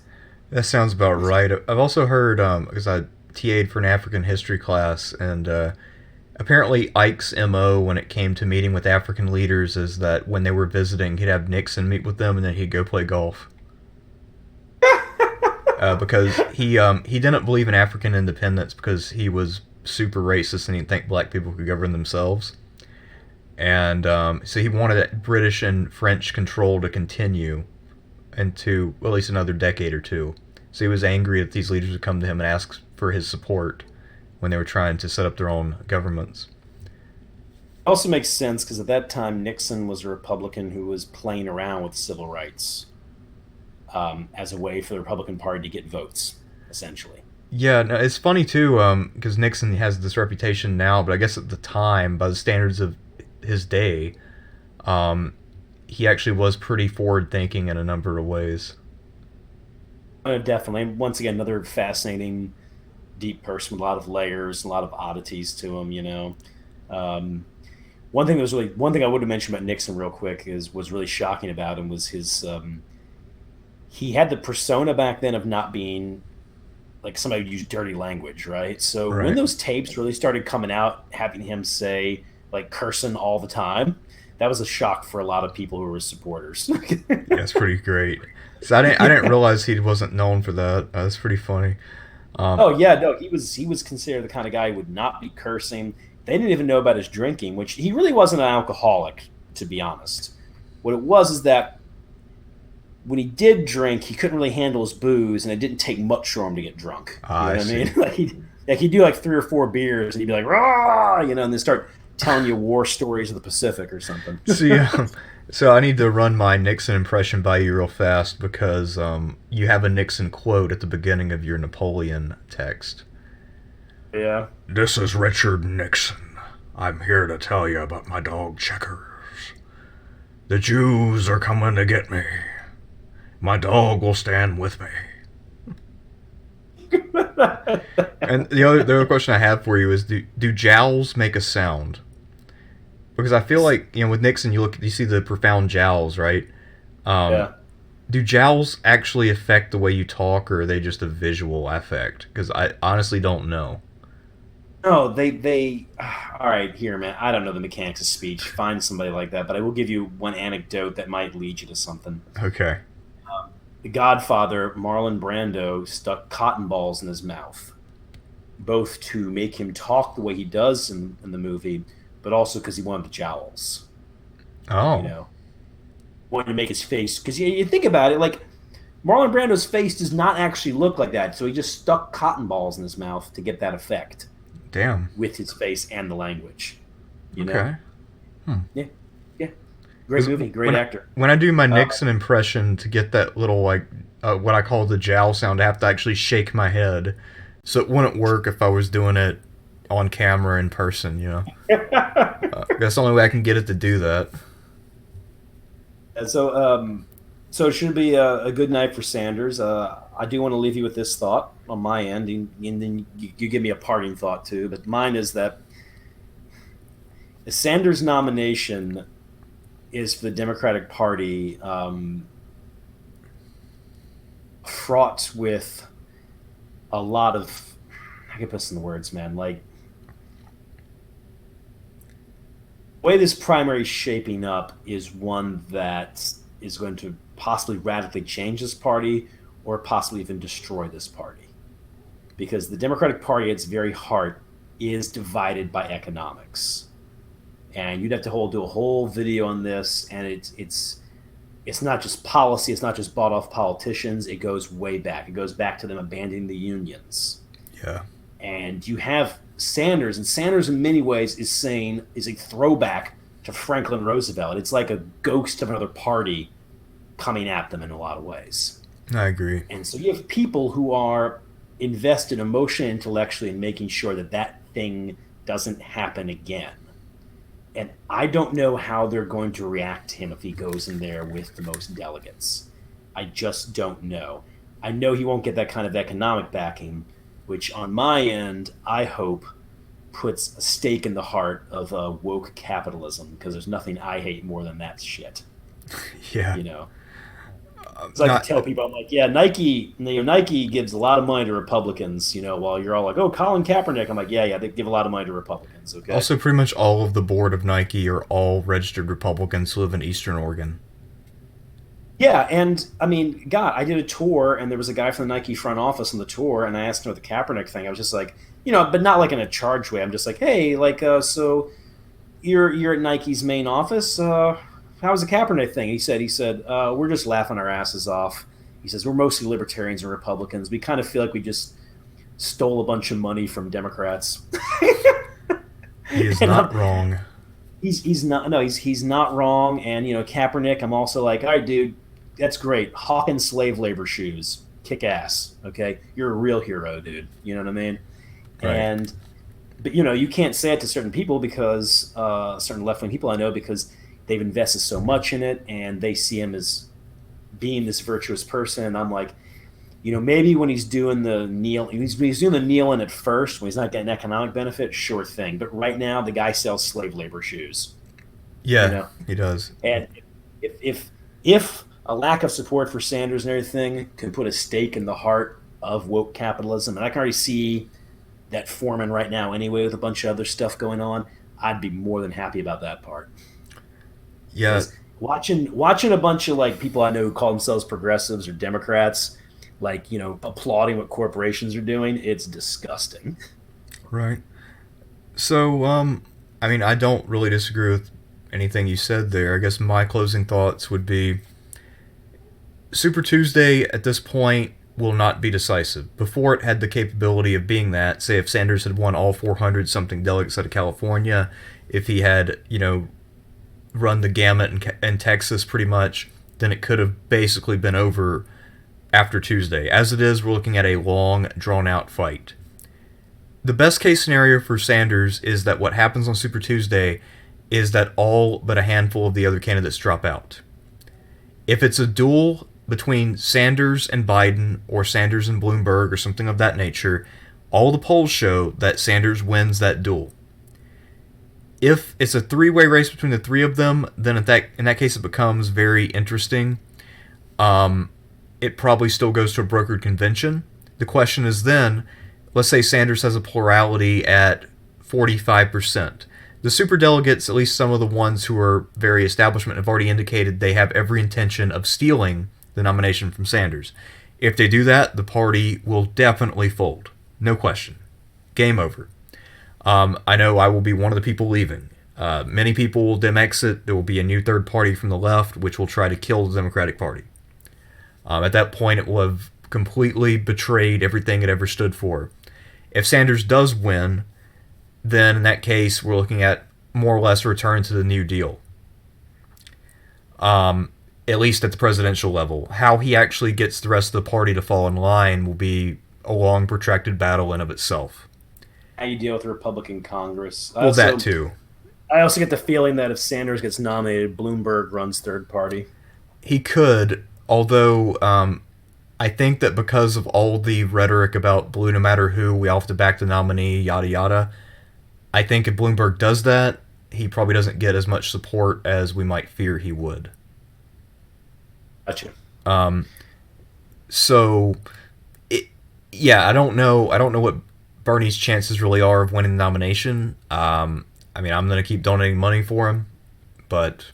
Speaker 1: That sounds about right. I've also heard, because I TA'd for an African history class, and apparently Ike's MO when it came to meeting with African leaders is that when they were visiting, he'd have Nixon meet with them, and then he'd go play golf. Because he didn't believe in African independence because he was super racist and he didn't think black people could govern themselves. And so he wanted that British and French control to continue into at least another decade or two. So he was angry that these leaders would come to him and ask for his support when they were trying to set up their own governments.
Speaker 2: It also makes sense because at that time Nixon was a Republican who was playing around with civil rights as a way for the Republican Party to get votes, essentially.
Speaker 1: Yeah, no, it's funny too, because Nixon has this reputation now, but I guess at the time, by the standards of his day, he actually was pretty forward-thinking in a number of ways.
Speaker 2: Definitely. Once again, another fascinating, deep person with a lot of layers, a lot of oddities to him. One thing I would have mentioned about Nixon real quick was really shocking about him was his. He had the persona back then of not being like somebody who used dirty language, right? So
Speaker 1: Right.
Speaker 2: when those tapes really started coming out, having him say like cursing all the time, that was a shock for a lot of people who were his supporters.
Speaker 1: Yeah, it's pretty great. So I didn't realize he wasn't known for that. That's pretty funny.
Speaker 2: Oh yeah, no, he was considered the kind of guy who would not be cursing. They didn't even know about his drinking, which he really wasn't an alcoholic, to be honest. What it was is that when he did drink, he couldn't really handle his booze, and it didn't take much for him to get drunk. You know
Speaker 1: I
Speaker 2: what I
Speaker 1: see.
Speaker 2: mean? He'd do like 3 or 4 beers, and he'd be like, "Rah!" And then start telling you war stories of the Pacific or something.
Speaker 1: So I need to run my Nixon impression by you real fast because you have a Nixon quote at the beginning of your Napoleon text.
Speaker 2: Yeah.
Speaker 1: This is Richard Nixon. I'm here to tell you about my dog Checkers. The Jews are coming to get me. My dog will stand with me. And the other question I have for you is, do jowls make a sound? Because I feel like, with Nixon, you see the profound jowls, right?
Speaker 2: Yeah.
Speaker 1: Do jowls actually affect the way you talk, or are they just a visual effect? Because I honestly don't know.
Speaker 2: No, they. All right, here, man. I don't know the mechanics of speech. Find somebody like that, but I will give you one anecdote that might lead you to something.
Speaker 1: Okay.
Speaker 2: The Godfather, Marlon Brando, stuck cotton balls in his mouth, both to make him talk the way he does in the movie, but also because he wanted the jowls.
Speaker 1: Oh.
Speaker 2: Wanted to make his face, because you think about it, like Marlon Brando's face does not actually look like that, so he just stuck cotton balls in his mouth to get that effect
Speaker 1: Damn.
Speaker 2: with his face and the language.
Speaker 1: Okay.
Speaker 2: Yeah, yeah. Great movie, great actor.
Speaker 1: When I do my Nixon impression to get that little, what I call the jowl sound, I have to actually shake my head. So it wouldn't work if I was doing it on camera in person, That's the only way I can get it to do that.
Speaker 2: And so it should be a good night for Sanders. I do want to leave you with this thought on my end, and then you give me a parting thought too. But mine is that the Sanders nomination is for the Democratic Party fraught with a lot of, I can put this in words, man, like the way this primary is shaping up is one that is going to possibly radically change this party or possibly even destroy this party. Because the Democratic Party at its very heart is divided by economics. And you'd have to do a whole video on this, and it's not just policy, it's not just bought off politicians, it goes way back. It goes back to them abandoning the unions.
Speaker 1: Yeah.
Speaker 2: And you have Sanders, and Sanders in many ways is a throwback to Franklin Roosevelt. It's like a ghost of another party coming at them in a lot of ways.
Speaker 1: I agree.
Speaker 2: And so you have people who are invested emotionally, intellectually in making sure that thing doesn't happen again. And I don't know how they're going to react to him if he goes in there with the most delegates. I just don't know. I know he won't get that kind of economic backing, which on my end, I hope puts a stake in the heart of woke capitalism, because there's nothing I hate more than that shit.
Speaker 1: Yeah.
Speaker 2: You know, so I like to tell people, I'm like, yeah, Nike gives a lot of money to Republicans. While you're all like, oh, Colin Kaepernick, I'm like, yeah, they give a lot of money to Republicans. Okay.
Speaker 1: Also, pretty much all of the board of Nike are all registered Republicans who live in Eastern Oregon.
Speaker 2: Yeah, and I mean, God, I did a tour, and there was a guy from the Nike front office on the tour, and I asked him about the Kaepernick thing. I was just like, but not like in a charged way. I'm just like, hey, like, so you're at Nike's main office. How was the Kaepernick thing? He said, we're just laughing our asses off. He says we're mostly libertarians and Republicans. We kind of feel like we just stole a bunch of money from Democrats.
Speaker 1: He is
Speaker 2: And
Speaker 1: not wrong.
Speaker 2: he's not no he's not wrong. And Kaepernick, I'm also like, all right, dude, that's great. Hawking slave labor shoes, kick ass. Okay, you're a real hero, dude. You know what I mean?
Speaker 1: Right.
Speaker 2: And but you can't say it to certain people, because certain left wing people I know, because they've invested so much in it and they see him as being this virtuous person. And I'm like, maybe when he's doing the he's doing the kneeling at first, when he's not getting economic benefit, sure thing. But right now, the guy sells slave labor shoes.
Speaker 1: Yeah, he does.
Speaker 2: And if a lack of support for Sanders and everything can put a stake in the heart of woke capitalism, and I can already see that forming right now anyway with a bunch of other stuff going on, I'd be more than happy about that part.
Speaker 1: Yeah.
Speaker 2: Watching a bunch of like people I know who call themselves progressives or Democrats, like, applauding what corporations are doing, it's disgusting.
Speaker 1: Right. So, I mean, I don't really disagree with anything you said there. I guess my closing thoughts would be Super Tuesday at this point will not be decisive. Before, it had the capability of being that. Say if Sanders had won all 400 something delegates out of California, if he had, run the gamut in Texas pretty much, then it could have basically been over after Tuesday. As it is, we're looking at a long, drawn-out fight. The best case scenario for Sanders is that what happens on Super Tuesday is that all but a handful of the other candidates drop out. If it's a duel between Sanders and Biden, or Sanders and Bloomberg, or something of that nature, all the polls show that Sanders wins that duel. If it's a three-way race between the three of them, then in that case it becomes very interesting. It probably still goes to a brokered convention. The question is then, let's say Sanders has a plurality at 45%. The superdelegates, at least some of the ones who are very establishment, have already indicated they have every intention of stealing the nomination from Sanders. If they do that, the party will definitely fold. No question. Game over. I know I will be one of the people leaving. Many people will dim exit. There will be a new third party from the left, which will try to kill the Democratic Party. At that point, it will have completely betrayed everything it ever stood for. If Sanders does win, then in that case, we're looking at more or less a return to the New Deal. At least at the presidential level. How he actually gets the rest of the party to fall in line will be a long, protracted battle in of itself.
Speaker 2: How you deal with the Republican Congress.
Speaker 1: Well, that too.
Speaker 2: I also get the feeling that if Sanders gets nominated, Bloomberg runs third party.
Speaker 1: He could, although I think that because of all the rhetoric about blue no matter who, we all have to back the nominee, yada yada, I think if Bloomberg does that, he probably doesn't get as much support as we might fear he would.
Speaker 2: Gotcha.
Speaker 1: So, I don't know what Bernie's chances really are of winning the nomination. I mean, I'm going to keep donating money for him, but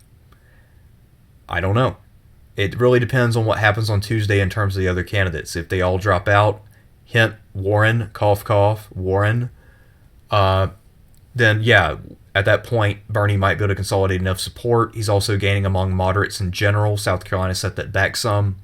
Speaker 1: I don't know. It really depends on what happens on Tuesday in terms of the other candidates. If they all drop out, hint, Warren, cough, cough, Warren, then yeah, at that point, Bernie might be able to consolidate enough support. He's also gaining among moderates in general. South Carolina set that back some.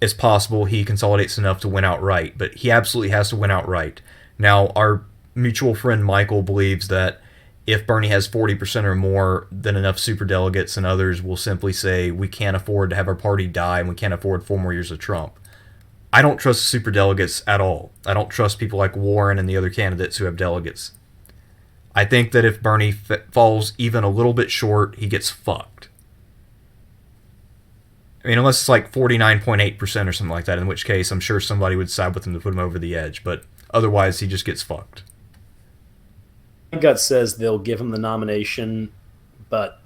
Speaker 1: It's possible he consolidates enough to win outright, but he absolutely has to win outright. Now, our mutual friend Michael believes that if Bernie has 40% or more, then enough superdelegates and others will simply say, we can't afford to have our party die and we can't afford 4 more years of Trump. I don't trust the superdelegates at all. I don't trust people like Warren and the other candidates who have delegates. I think that if Bernie falls even a little bit short, he gets fucked. I mean, unless it's like 49.8% or something like that, in which case I'm sure somebody would side with him to put him over the edge. But otherwise, he just gets fucked.
Speaker 2: My gut says they'll give him the nomination, but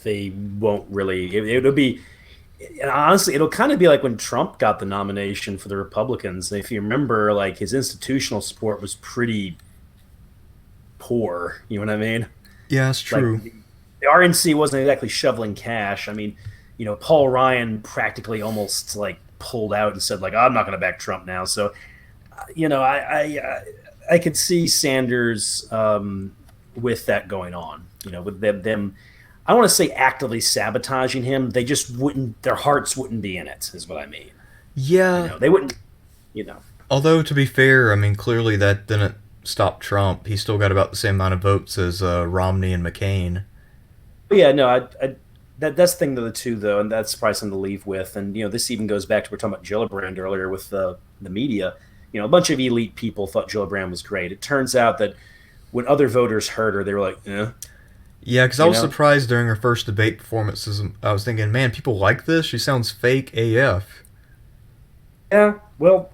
Speaker 2: they won't really. It'll be, and honestly, it'll kind of be like when Trump got the nomination for the Republicans. If you remember, like his institutional support was pretty poor. You know what I mean?
Speaker 1: Yeah, it's true.
Speaker 2: Like the RNC wasn't exactly shoveling cash. I mean, Paul Ryan practically almost like pulled out and said like, I'm not going to back Trump now. So, I could see Sanders with that going on. With them. I don't want to say actively sabotaging him. They just wouldn't. Their hearts wouldn't be in it. Is what I mean.
Speaker 1: Yeah.
Speaker 2: They wouldn't.
Speaker 1: Although to be fair, I mean clearly that didn't stop Trump. He still got about the same amount of votes as Romney and McCain.
Speaker 2: Yeah, no, that's the thing to the two though, and that's probably something to leave with. And this even goes back to we're talking about Gillibrand earlier with the media. A bunch of elite people thought Gillibrand was great. It turns out that when other voters heard her, they were like, eh.
Speaker 1: Yeah, because I was surprised during her first debate performances. I was thinking, man, people like this? She sounds fake AF.
Speaker 2: Yeah, well,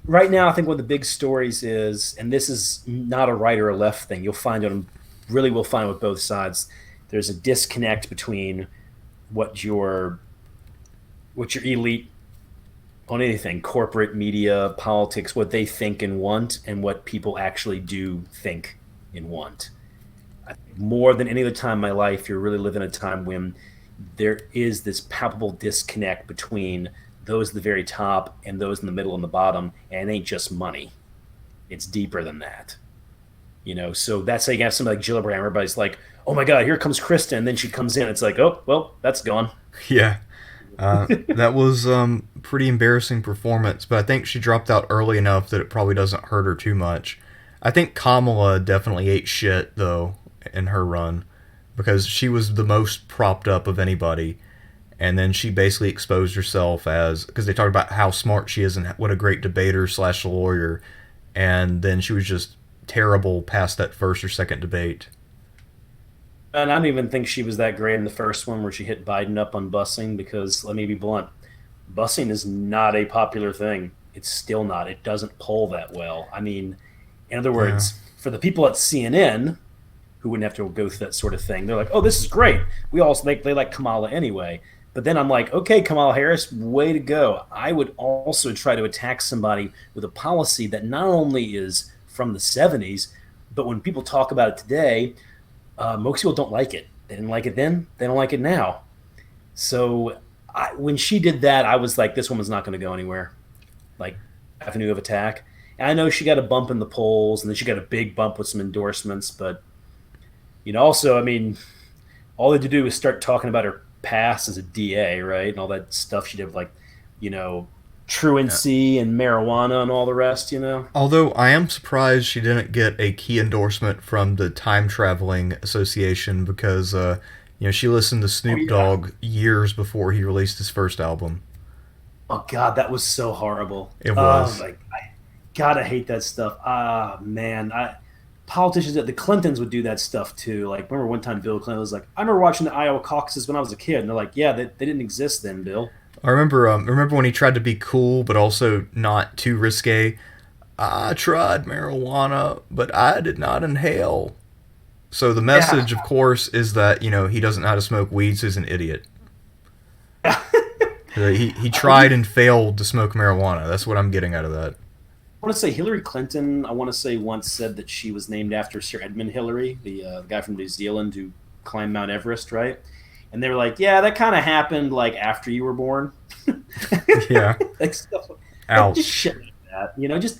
Speaker 2: right now, I think one of the big stories is, and this is not a right or a left thing, we'll find with both sides, there's a disconnect between what your elite on anything, corporate, media, politics, what they think and want, and what people actually do think and want. More than any other time in my life, you're really living a time when there is this palpable disconnect between those at the very top and those in the middle and the bottom, and it ain't just money. It's deeper than that. So that's how you have somebody like Gillibrand. Everybody's like, oh my God, here comes Kristen. And then she comes in. It's like, oh, well, that's gone.
Speaker 1: Yeah. That was pretty embarrassing performance, but I think she dropped out early enough that it probably doesn't hurt her too much. I think Kamala definitely ate shit, though, in her run, because she was the most propped up of anybody. And then she basically exposed herself because they talked about how smart she is and what a great debater / lawyer. And then she was just terrible past that first or second debate.
Speaker 2: And I don't even think she was that great in the first one where she hit Biden up on busing, because let me be blunt, busing is not a popular thing. It's still not. It doesn't poll that well. I mean, in other words, for the people at CNN who wouldn't have to go through that sort of thing, they're like, oh, this is great. We also they like Kamala anyway. But then I'm like, okay, Kamala Harris, way to go. I would also try to attack somebody with a policy that not only is from the 70s, but when people talk about it today, most people don't like it. They didn't like it then. They don't like it now. So when she did that, I was like, this woman's not going to go anywhere. Like, avenue of attack. And I know she got a bump in the polls, and then she got a big bump with some endorsements. But, also, I mean, all they had to do was start talking about her past as a DA, right? And all that stuff she did, like, truancy and marijuana and all the rest,
Speaker 1: Although I am surprised she didn't get a key endorsement from the Time Traveling Association, because she listened to Snoop Dogg years before he released his first album.
Speaker 2: Oh God, that was so horrible.
Speaker 1: It was.
Speaker 2: God, I hate that stuff. Man, politicians, the Clintons would do that stuff too. Like, remember one time Bill Clinton was like, I remember watching the Iowa caucuses when I was a kid, and they're like, yeah, they didn't exist then, Bill.
Speaker 1: I remember when he tried to be cool, but also not too risque. I tried marijuana, but I did not inhale. So the message, of course, is that, he doesn't know how to smoke weed, so he's an idiot. He tried and failed to smoke marijuana. That's what I'm getting out of that.
Speaker 2: I want to say Hillary Clinton, once said that she was named after Sir Edmund Hillary, the guy from New Zealand who climbed Mount Everest, right? And they were like, yeah, that kind of happened like after you were born.
Speaker 1: Yeah.
Speaker 2: Like stuff.
Speaker 1: Ouch.
Speaker 2: Just shit like that. Just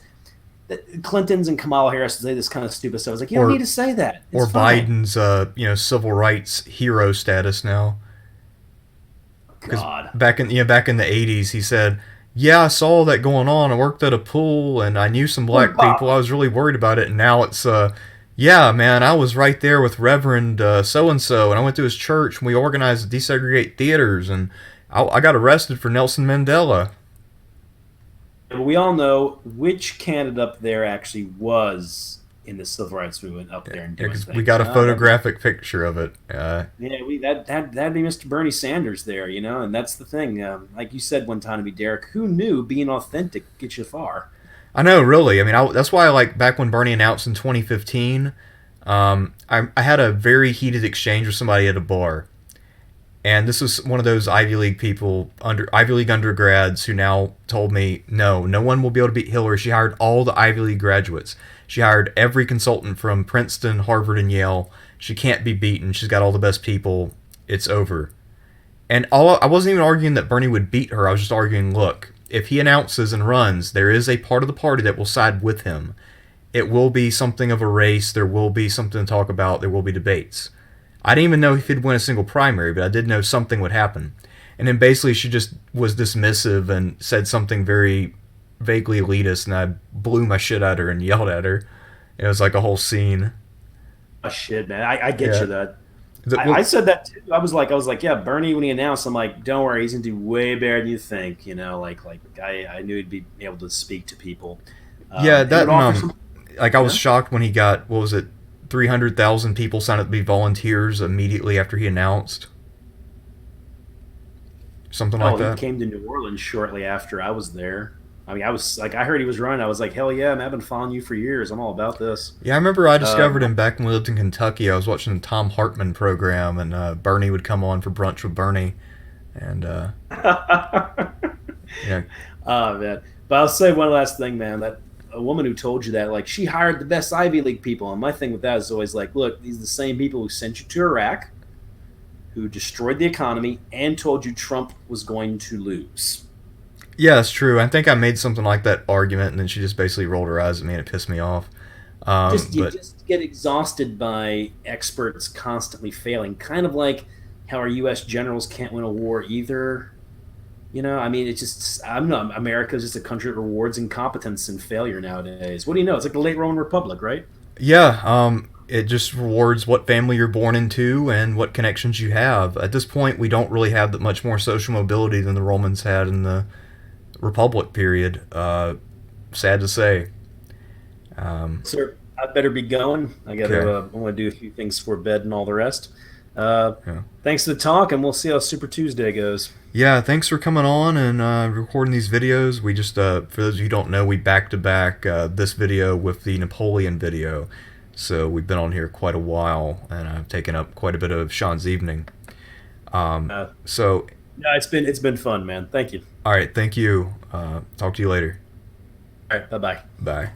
Speaker 2: Clintons and Kamala Harris say this kind of stupid stuff. I was like, you don't need to say that. It's fine.
Speaker 1: Biden's, civil rights hero status now.
Speaker 2: God.
Speaker 1: Back in the 80s, he said, yeah, I saw that going on. I worked at a pool and I knew some black people. I was really worried about it. And now it's, yeah, man, I was right there with Reverend so-and-so, and I went to his church, and we organized desegregate theaters, and I got arrested for Nelson Mandela.
Speaker 2: But we all know which candidate up there actually was in the civil rights movement up there and
Speaker 1: Yeah,
Speaker 2: doing
Speaker 1: because we
Speaker 2: things.
Speaker 1: got a photographic picture of it.
Speaker 2: Yeah, that'd be Mr. Bernie Sanders there, and that's the thing. Like you said one time to me, Derek, who knew being authentic gets you far?
Speaker 1: I know, really. I mean, that's why, like, back when Bernie announced in 2015, I had a very heated exchange with somebody at a bar. And this was one of those Ivy League people, Ivy League undergrads, who now told me, no one will be able to beat Hillary. She hired all the Ivy League graduates. She hired every consultant from Princeton, Harvard, and Yale. She can't be beaten. She's got all the best people. It's over. And I wasn't even arguing that Bernie would beat her. I was just arguing, look, if he announces and runs, there is a part of the party that will side with him. It will be something of a race. There will be something to talk about. There will be debates. I didn't even know if he'd win a single primary, but I did know something would happen. And then basically she just was dismissive and said something very vaguely elitist, and I blew my shit at her and yelled at her. It was like a whole scene.
Speaker 2: Oh, shit, man, I get
Speaker 1: Yeah.
Speaker 2: you that.
Speaker 1: Well,
Speaker 2: I said that too. I was like, yeah, Bernie when he announced, I'm like, don't worry, he's gonna do way better than you think. Like I knew he'd be able to speak to people.
Speaker 1: yeah,
Speaker 2: He
Speaker 1: that
Speaker 2: would offer some,
Speaker 1: like I was
Speaker 2: yeah.
Speaker 1: shocked when he got, what was it, 300,000 people signed up to be volunteers immediately after he announced. Something like
Speaker 2: Oh, he
Speaker 1: that.
Speaker 2: came to New Orleans shortly after I was there. I mean, I was like, I heard he was running. I was like, hell yeah, man, I've been following you for years. I'm all about this.
Speaker 1: Yeah, I remember I
Speaker 2: Um,
Speaker 1: discovered him back when we lived in Kentucky. I was watching the Tom Hartman program, and Bernie would come on for brunch with Bernie, and yeah,
Speaker 2: oh man, but I'll say one last thing, man. That a woman who told you that, like, she hired the best Ivy League people, and my thing with that is always like, look, these are the same people who sent you to Iraq, who destroyed the economy, and told you Trump was going to lose.
Speaker 1: yeah, it's true. I think I made something like that argument, and then she just basically rolled her eyes at me, and it pissed me off.
Speaker 2: You
Speaker 1: But
Speaker 2: just get exhausted by experts constantly failing, kind of like how our U.S. generals can't win a war either. I mean, it's just I'm not. America's just a country that rewards incompetence and failure nowadays. What do you know? It's like the late Roman Republic, right?
Speaker 1: yeah, it just rewards what family you're born into and what connections you have. At this point, we don't really have that much more social mobility than the Romans had in the Republic period. Sad to say.
Speaker 2: Sir, I better be going. I got
Speaker 1: Okay.
Speaker 2: to. I want to do a few things for bed and all the rest. Uh,
Speaker 1: Yeah.
Speaker 2: Thanks for the talk, and we'll see how Super Tuesday goes.
Speaker 1: Yeah, thanks for coming on and recording these videos. We just, for those of you who don't know, we back to back this video with the Napoleon video. So we've been on here quite a while, and I've taken up quite a bit of Sean's evening.
Speaker 2: Uh,
Speaker 1: So,
Speaker 2: no, it's been fun, man. Thank you.
Speaker 1: all right, thank you. Talk to you later.
Speaker 2: All right, bye bye.
Speaker 1: Bye.